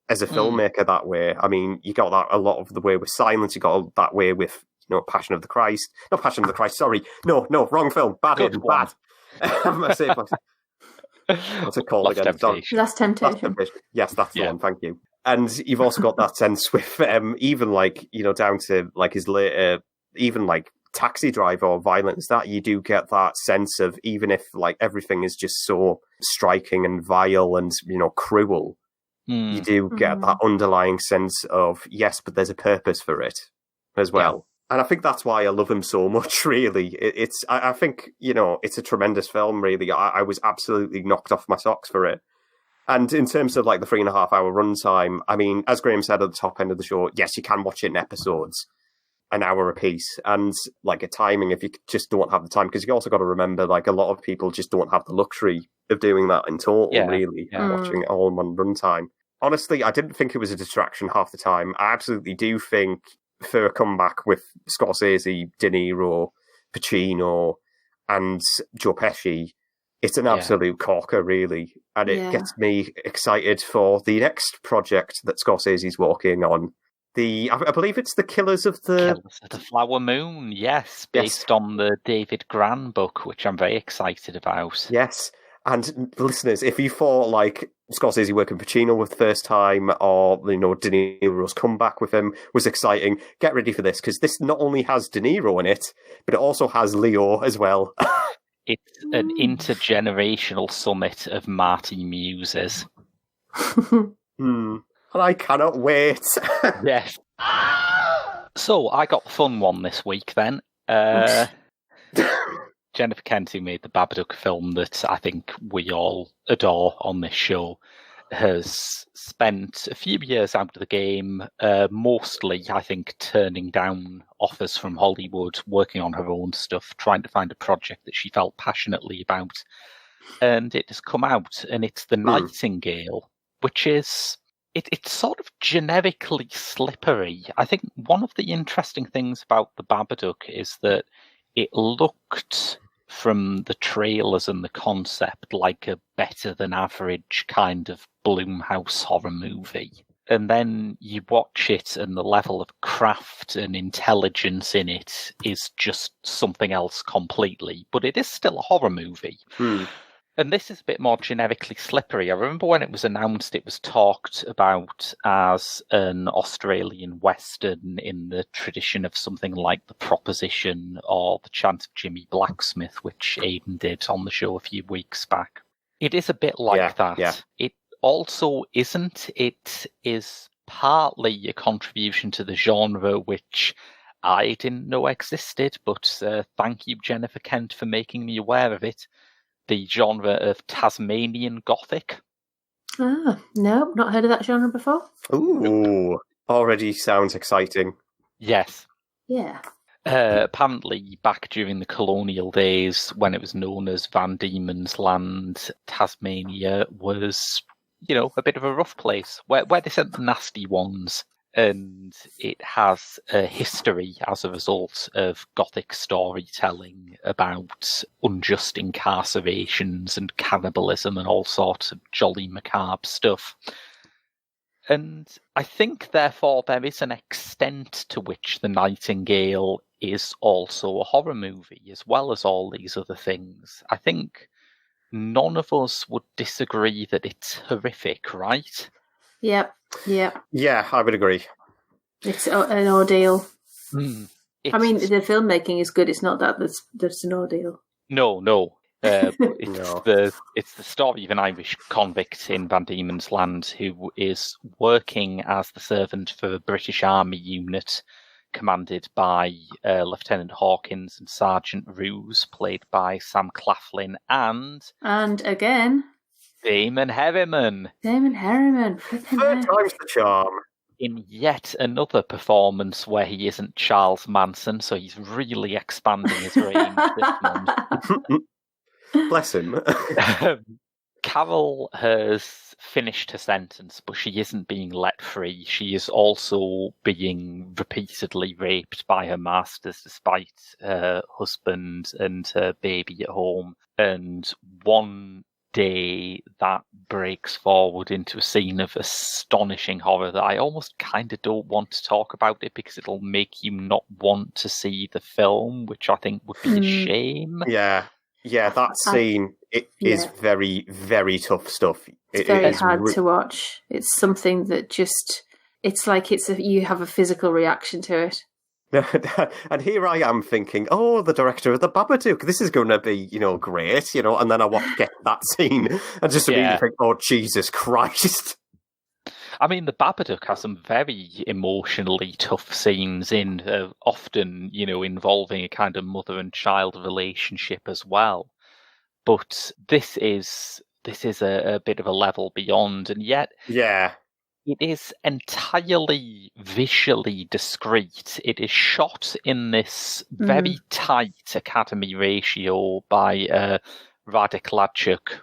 as a filmmaker that way. I mean, you got that a lot of the way with Silence, you got that way with, Passion of the Christ. Not Passion of the Christ, sorry. No, wrong film. Bad. What's it called Last again? Temptation. Last Temptation. Yes, that's the one, thank you. And you've also got that sense with even, like, down to, like, his later, even, like, Taxi Driver or Violence, that you do get that sense of, even if, like, everything is just so striking and vile and, cruel, you do get that underlying sense of, yes, but there's a purpose for it as well. And I think that's why I love him so much, really. I think, it's a tremendous film, really. I was absolutely knocked off my socks for it. And in terms of, like, the 3.5 hour runtime, I mean, as Graham said at the top end of the show, yes, you can watch it in episodes, an hour a piece, and, like, a timing if you just don't have the time, because you also got to remember, like, a lot of people just don't have the luxury of doing that in total, Yeah, really, yeah. watching it all in one runtime. Honestly, I didn't think it was a distraction half the time. I absolutely do think for a comeback with Scorsese, De Niro, Pacino, and Joe Pesci, it's an absolute corker, really. And it gets me excited for the next project that Scorsese's working on. I believe it's The Killers of the Flower Moon, yes, based on the David Gran book, which I'm very excited about. Yes. And listeners, if you thought like Scorsese working Pacino with the first time, or De Niro's comeback with him was exciting, get ready for this, because this not only has De Niro in it, but it also has Leo as well. It's an intergenerational summit of Marty Muses. And I cannot wait. Yes. So I got the fun one this week then. Jennifer Kent, who made the Babadook film that I think we all adore on this show, has spent a few years out of the game, mostly, I think, turning down offers from Hollywood, working on her own stuff, trying to find a project that she felt passionately about. And it has come out, and it's The Nightingale, which is... It's sort of generically slippery. I think one of the interesting things about the Babadook is that it looked, from the trailers and the concept, like a better than average kind of Blumhouse horror movie. And then you watch it and the level of craft and intelligence in it is just something else completely. But it is still a horror movie. And this is a bit more generically slippery. I remember when it was announced, it was talked about as an Australian Western in the tradition of something like The Proposition or The Chant of Jimmy Blacksmith, which Aidan did on the show a few weeks back. It is a bit like that. Yeah. It also isn't. It is partly a contribution to the genre, which I didn't know existed, but thank you, Jennifer Kent, for making me aware of it. The genre of Tasmanian Gothic. No, not heard of that genre before. Ooh, already sounds exciting. Yes. Yeah. Apparently, back during the colonial days, when it was known as Van Diemen's Land, Tasmania was, a bit of a rough place, where they sent the nasty ones. And it has a history as a result of Gothic storytelling about unjust incarcerations and cannibalism and all sorts of jolly macabre stuff. And I think, therefore, there is an extent to which The Nightingale is also a horror movie, as well as all these other things. I think none of us would disagree that it's horrific, right? Yep. Yeah, I would agree. It's an ordeal. I mean, the filmmaking is good. It's not that there's an ordeal. No. It's the story of an Irish convict in Van Diemen's Land who is working as the servant for a British Army unit commanded by Lieutenant Hawkins and Sergeant Ruse, played by Sam Claflin, and again, Damon Herriman. Third time's the charm. In yet another performance where he isn't Charles Manson, so he's really expanding his range this month. Bless him. Carol has finished her sentence, but she isn't being let free. She is also being repeatedly raped by her masters, despite her husband and her baby at home. And one day that breaks forward into a scene of astonishing horror that I almost kind of don't want to talk about it because it'll make you not want to see the film, which I think would be a shame. Yeah, that scene is very, very tough stuff. It's very hard to watch. It's something that it's like you have a physical reaction to it. And here I am thinking, the director of the Babadook, this is going to be, great, and then I get that scene and just immediately think, oh, Jesus Christ. I mean, the Babadook has some very emotionally tough scenes in, often, involving a kind of mother and child relationship as well. But this is a bit of a level beyond, and yet... Yeah. It is entirely visually discreet. It is shot in this very tight Academy ratio by Radek Lachuk,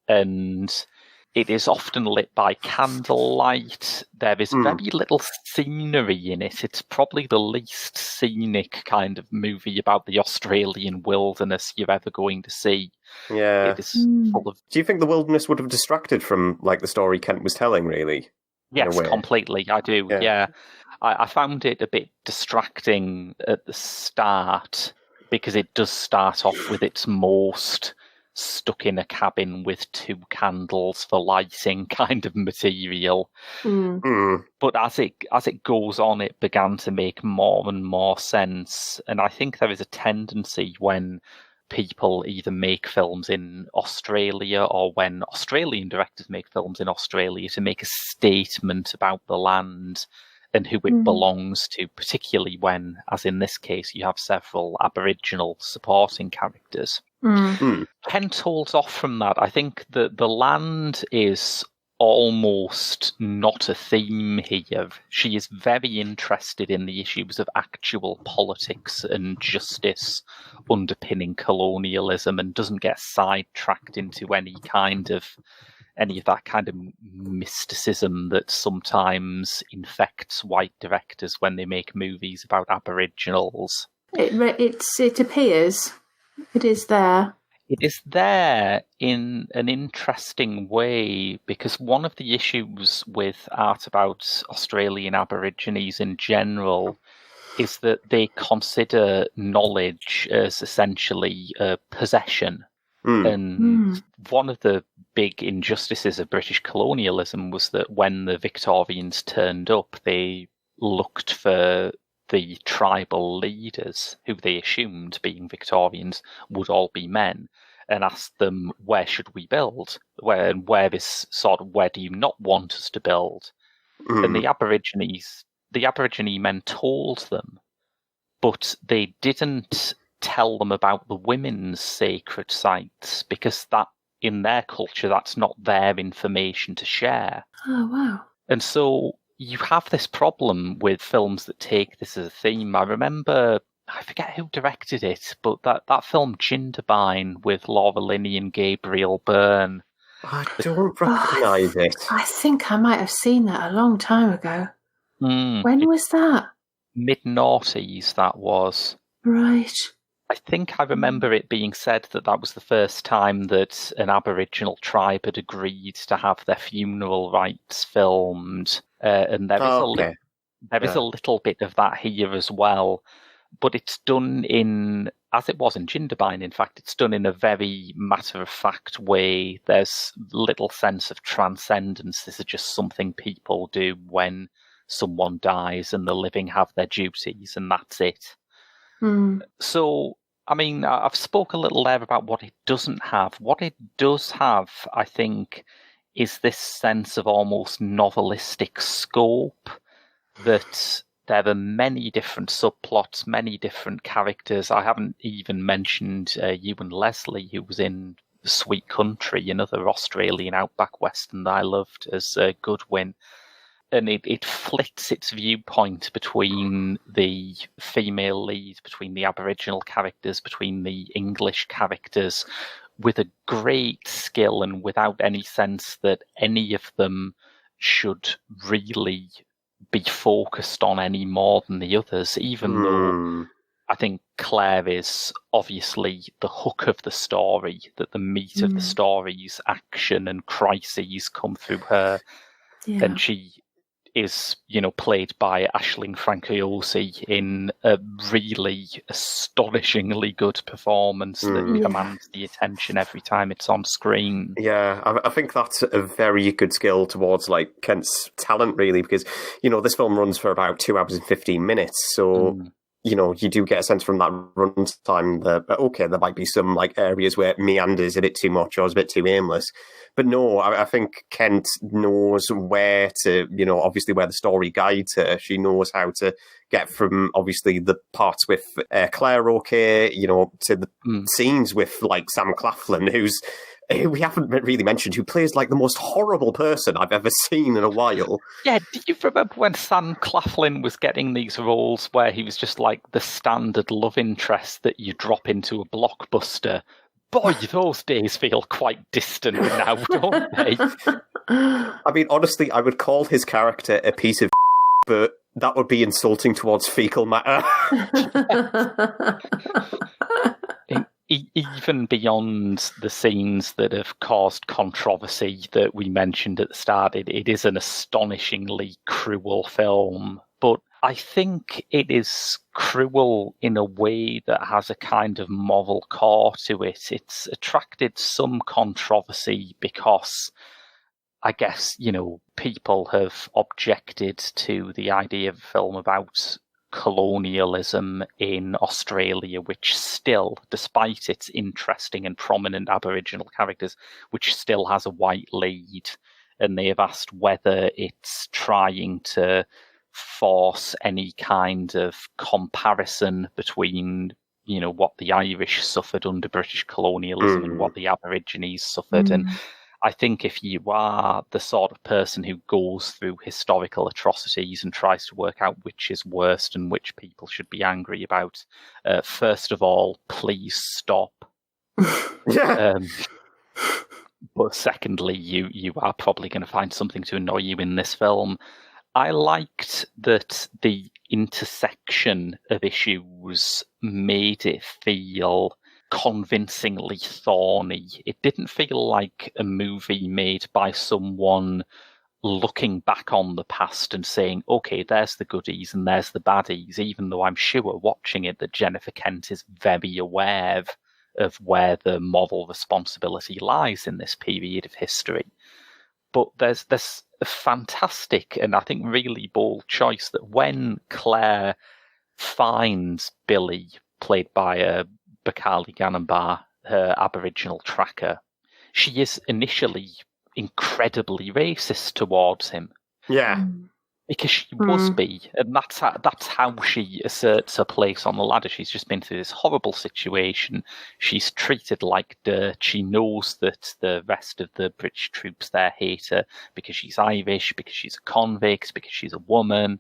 and it is often lit by candlelight. There is very little scenery in it. It's probably the least scenic kind of movie about the Australian wilderness you're ever going to see. Yeah. It is full of... Do you think the wilderness would have distracted from like the story Kent was telling, really? Yes, completely. I do, yeah. I found it a bit distracting at the start because it does start off with its most stuck in a cabin with 2 candles for lighting kind of material. But as it goes on, it began to make more and more sense. And I think there is a tendency when people either make films in Australia or when Australian directors make films in Australia to make a statement about the land and who it belongs to, particularly when, as in this case, you have several Aboriginal supporting characters. Kent holds off from that. I think that the land is almost not a theme here. She is very interested in the issues of actual politics and justice underpinning colonialism and doesn't get sidetracked into any of that kind of mysticism that sometimes infects white directors when they make movies about Aboriginals. It appears. It is there. It is there in an interesting way because one of the issues with art about Australian Aborigines in general is that they consider knowledge as essentially a possession. And one of the big injustices of British colonialism was that when the Victorians turned up, they looked for the tribal leaders, who they assumed, being Victorians, would all be men, and asked them, where should we build? Where do you not want us to build? And the Aborigine men told them, but they didn't tell them about the women's sacred sites, because that, in their culture, that's not their information to share. Oh, wow. And so you have this problem with films that take this as a theme. I remember, I forget who directed it, but that film Jindabyne with Laura Linney and Gabriel Byrne. I don't recognise it. I think I might have seen that a long time ago. When was that? Mid-noughties, that was. Right. I think I remember it being said that was the first time that an Aboriginal tribe had agreed to have their funeral rites filmed. And there is a little bit of that here as well. But it's done as it was in Jindabyne, in fact, it's done in a very matter-of-fact way. There's little sense of transcendence. This is just something people do when someone dies and the living have their duties, and that's it. So, I mean, I've spoke a little there about what it doesn't have. What it does have, I think, is this sense of almost novelistic scope, that there are many different subplots, many different characters. I haven't even mentioned Ewan Leslie, who was in Sweet Country, another Australian outback western that I loved as Goodwin. And it flits its viewpoint between the female lead, between the Aboriginal characters, between the English characters, with a great skill and without any sense that any of them should really be focused on any more than the others, even though I think Claire is obviously the hook of the story, that the meat of the story's action and crises come through her. Yeah. And she is, played by Aisling Franciosi in a really astonishingly good performance that commands the attention every time it's on screen. Yeah, I think that's a very good skill towards Kent's talent, really, because this film runs for about 2 hours and 15 minutes, so you do get a sense from that runtime that there might be some areas where it meanders a bit too much or is a bit too aimless. But no, I think Kent knows where to, obviously where the story guides her. She knows how to get from, obviously, the parts with Claire to the scenes with, Sam Claflin, who we haven't really mentioned, who plays, the most horrible person I've ever seen in a while. Yeah, do you remember when Sam Claflin was getting these roles where he was just, the standard love interest that you drop into a blockbuster, Boy, those days feel quite distant now, don't they? I mean, honestly, I would call his character a piece of but that would be insulting towards fecal matter. Even beyond the scenes that have caused controversy that we mentioned at the start, it is an astonishingly cruel film. But I think it is cruel in a way that has a kind of moral core to it. It's attracted some controversy because I guess, people have objected to the idea of a film about colonialism in Australia, which still, despite its interesting and prominent Aboriginal characters, which still has a white lead. And they have asked whether it's trying to force any kind of comparison between, what the Irish suffered under British colonialism and what the Aborigines suffered. And I think if you are the sort of person who goes through historical atrocities and tries to work out which is worst and which people should be angry about, first of all, please stop. But secondly, you are probably going to find something to annoy you in this film. I liked that the intersection of issues made it feel convincingly thorny. It didn't feel like a movie made by someone looking back on the past and saying, okay, there's the goodies and there's the baddies, even though I'm sure watching it that Jennifer Kent is very aware of where the moral responsibility lies in this period of history. But there's a fantastic and I think really bold choice that when Claire finds Billy, played by Bakali Ganambar, her Aboriginal tracker, she is initially incredibly racist towards him. Yeah. Because she must be, and that's how she asserts her place on the ladder. She's just been through this horrible situation. She's treated like dirt. She knows that the rest of the British troops there hate her because she's Irish, because she's a convict, because she's a woman.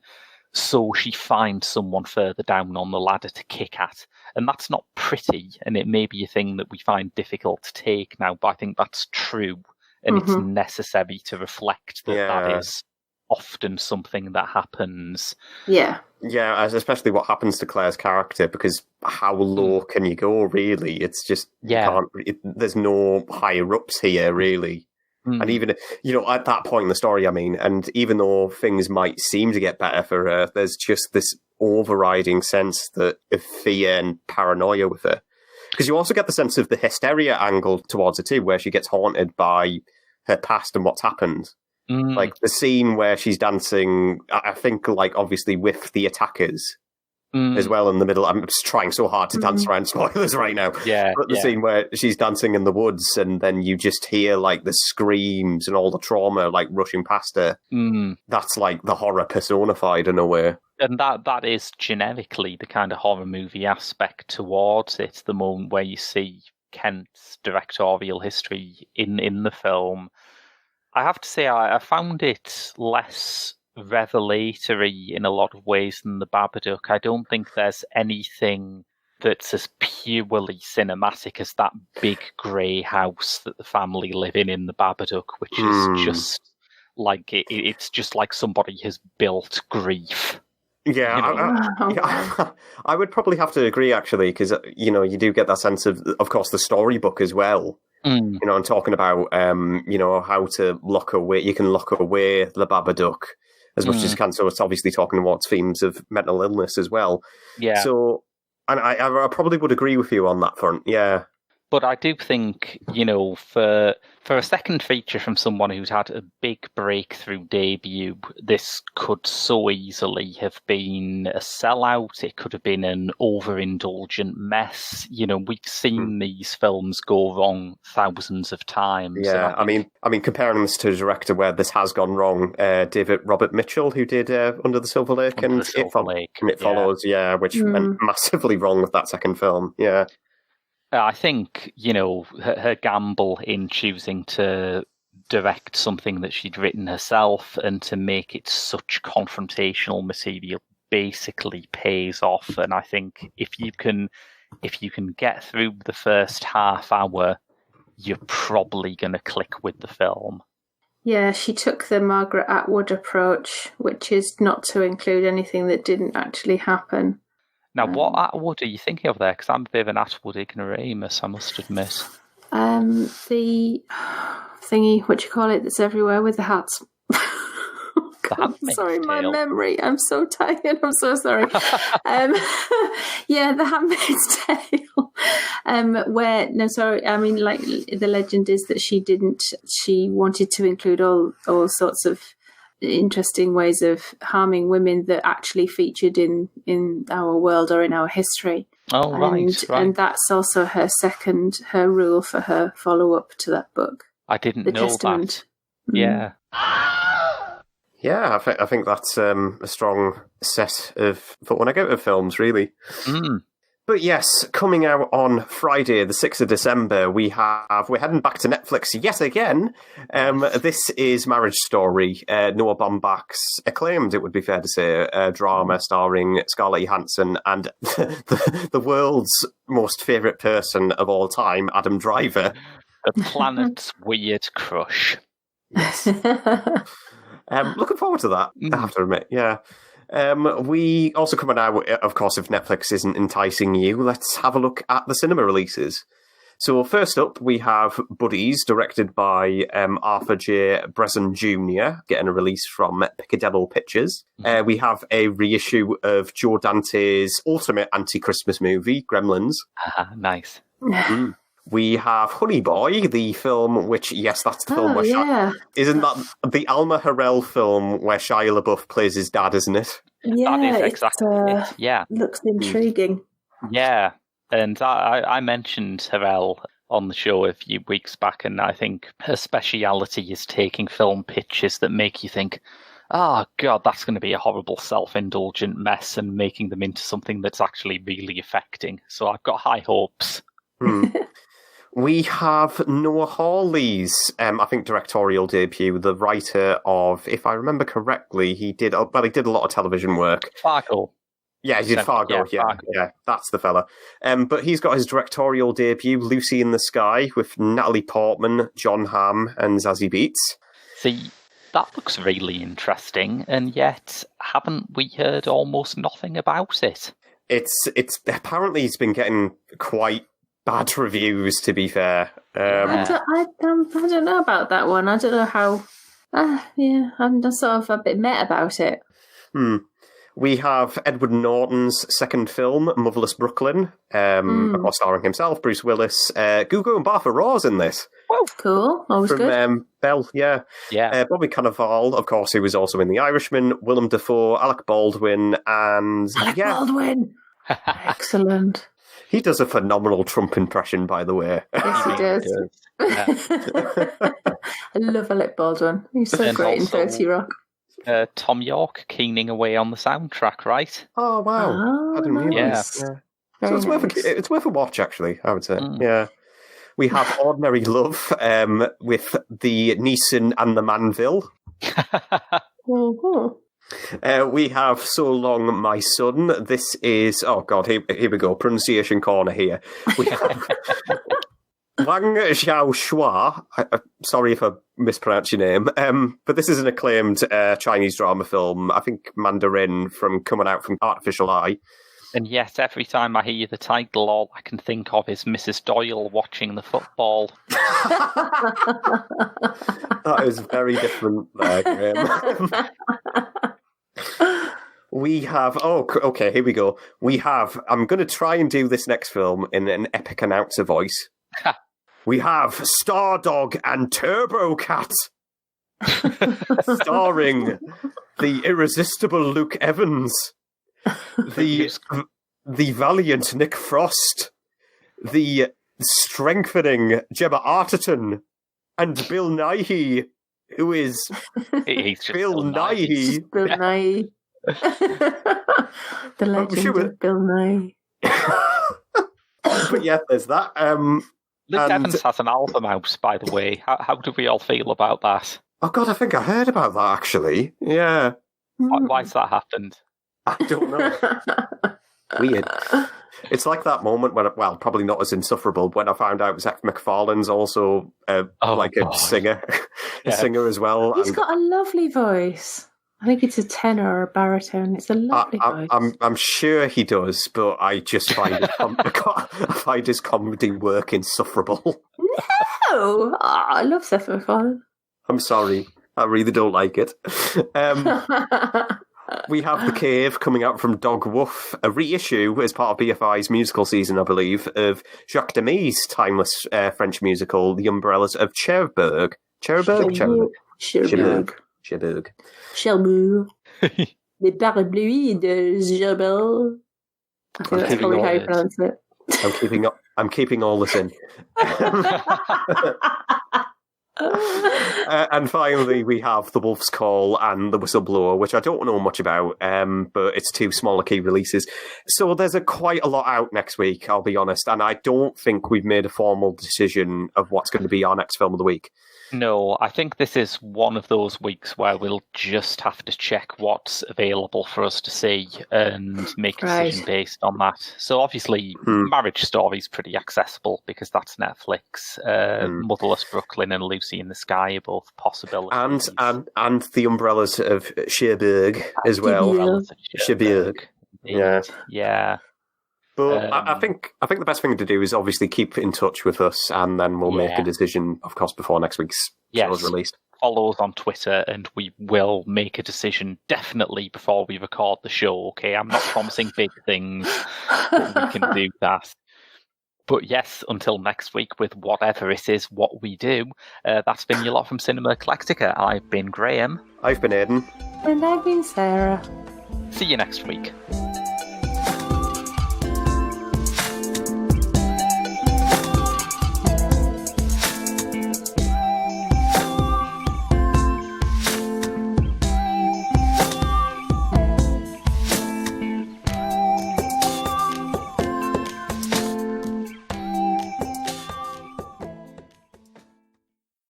So she finds someone further down on the ladder to kick at. And that's not pretty, and it may be a thing that we find difficult to take now, but I think that's true, and it's necessary to reflect that is often something that happens. Yeah, especially what happens to Claire's character, because how low can you go, really? It's just, there's no higher ups here, really. And even, at that point in the story, and even though things might seem to get better for her, there's just this overriding sense of fear and paranoia with her. Because you also get the sense of the hysteria angle towards her too, where she gets haunted by her past and what's happened. Like the scene where she's dancing, I think, obviously with the attackers as well in the middle. I'm just trying so hard to dance around spoilers right now. But the scene where she's dancing in the woods and then you just hear the screams and all the trauma rushing past her. That's the horror personified in a way. And that is generically the kind of horror movie aspect towards it. The moment where you see Kent's directorial history in the film. I have to say, I found it less revelatory in a lot of ways than the Babadook. I don't think there's anything that's as purely cinematic as that big grey house that the family live in the Babadook, which is just it's just like somebody has built grief. I would probably have to agree, actually, because you do get that sense of course, the storybook as well. And talking about how to lock away. You can lock away the Babadook as much as you can. So it's obviously talking about themes of mental illness as well. Yeah. So, and I probably would agree with you on that front. Yeah. But I do think, for a second feature from someone who's had a big breakthrough debut, this could so easily have been a sellout. It could have been an overindulgent mess. We've seen these films go wrong thousands of times. Yeah, I mean, comparing this to a director where this has gone wrong, David Robert Mitchell, who did Under the Silver Lake and It Follows, which went massively wrong with that second film. Yeah. I think, her gamble in choosing to direct something that she'd written herself and to make it such confrontational material basically pays off. And I think if you can if you can get through the first half hour, you're probably going to click with the film. Yeah, she took the Margaret Atwood approach, which is not to include anything that didn't actually happen. Now, what Atwood are you thinking of there? Because I'm a bit of an Atwood ignoramus, I must admit. The thingy, what do you call it, that's everywhere with the hats? Sorry, my memory. I'm so tired. I'm so sorry. Yeah, The Handmaid's Tale. The legend is that she wanted to include all sorts of interesting ways of harming women that actually featured in our world or in our history. Oh, right. And that's also her rule for her follow-up to that book. I didn't know Testament. that. Yeah. Yeah, I think that's a strong set of when I go to films, really. Mm. But yes, coming out on Friday, the 6th of December, we're heading back to Netflix yet again. This is Marriage Story, Noah Baumbach's acclaimed, it would be fair to say, drama starring Scarlett Johansson and the world's most favourite person of all time, Adam Driver. The planet's weird crush. Yes. Looking forward to that, I have to admit, yeah. We also coming out, of course, if Netflix isn't enticing you, let's have a look at the cinema releases. So first up, we have Buddies, directed by Arthur J. Bresson Jr., getting a release from Piccadilly Pictures. We have a reissue of Joe Dante's ultimate anti-Christmas movie, Gremlins. Nice. We have Honey Boy, the film, which, yes, that's the film where isn't that the Alma Harrell film where Shia LaBeouf plays his dad, isn't it? Yeah, that is exactly it. Yeah. Looks intriguing. Yeah, and I mentioned Harrell on the show a few weeks back, and I think her speciality is taking film pitches that make you think, oh, God, that's going to be a horrible self-indulgent mess, and making them into something that's actually really affecting. So I've got high hopes. We have Noah Hawley's, I think, directorial debut, the writer of, if I remember correctly, he did a lot of television work. Fargo. Yeah, he did Fargo, yeah, that's the fella. But he's got his directorial debut, Lucy in the Sky, with Natalie Portman, John Hamm, and Zazie Beetz. See, that looks really interesting, and yet haven't we heard almost nothing about it? It's apparently it's been getting quite bad reviews, to be fair. I don't know about that one. I don't know how. I'm just sort of a bit meh about it. We have Edward Norton's second film, Motherless Brooklyn, of course starring himself, Bruce Willis, Gugu and Barbara Raw's in this. Oh, cool. Always from good. Bell, yeah. Bobby Cannavale, of course, who was also in The Irishman, Willem Dafoe, Alec Baldwin, and... Alec Baldwin! Excellent. He does a phenomenal Trump impression, by the way. Yes, he does. I love Alec Baldwin. He's so great in 30 Rock. Tom York keening away on the soundtrack, right? Oh, wow. I didn't realise. Yeah. So it's worth a watch, actually, I would say. Yeah. We have Ordinary Love with the Neeson and the Manville. We have So Long, My Son. This is... Oh, God, here we go. Pronunciation corner here. We have Wang Xiao Shua. Sorry if I mispronounced your name. But this is an acclaimed Chinese drama film. I think Mandarin coming out from Artificial Eye. And yet, every time I hear the title, all I can think of is Mrs. Doyle watching the football. That is very different there, Graham. We have... Oh, okay, here we go. We have... I'm going to try and do this next film in an epic announcer voice. We have Stardog and Turbo Cat. Starring the irresistible Luke Evans. The valiant Nick Frost, the strengthening Gemma Arterton, and Bill Nighy, who is Bill Nighy. Bill Nighy. The legend of Bill Nighy. But yeah, there's that. Luke Evans has an album out, by the way. How do we all feel about that? Oh God, I think I heard about that actually. Yeah. Why's that happened? I don't know. Weird. It's like that moment when, well, probably not as insufferable, when I found out Zach MacFarlane's also a singer, a singer as well. He's got a lovely voice. I think it's a tenor or a baritone. It's a lovely voice. I'm sure he does, but I just find I find his comedy work insufferable. No! I love Seth MacFarlane. I'm sorry. I really don't like it. We have The Cave coming out from Dog Woof, a reissue as part of BFI's musical season, I believe, of Jacques Demy's timeless French musical, The Umbrellas of Cherbourg. Cherbourg? Cherbourg. Les parapluies de Cherbourg. I think that's probably how you pronounce it. I'm keeping all this in. And finally, we have The Wolf's Call and The Whistleblower, which I don't know much about, but it's two smaller key releases. So there's quite a lot out next week, I'll be honest, and I don't think we've made a formal decision of what's going to be our next film of the week. No, I think this is one of those weeks where we'll just have to check what's available for us to see and make a decision based on that. So obviously, Marriage Story is pretty accessible because that's Netflix. Motherless Brooklyn and Lucy in the Sky are both possibilities. And The Umbrellas of Cherbourg as well. Cherbourg. Yeah. But I think the best thing to do is obviously keep in touch with us, and then we'll make a decision, of course, before next week's show is released. Follow us on Twitter, and we will make a decision definitely before we record the show. Okay, I'm not promising big things, but we can do that. But yes, until next week with whatever it is, what we do. That's been your lot from Cinema Eclectica. I've been Graham. I've been Aidan. And I've been Sarah. See you next week.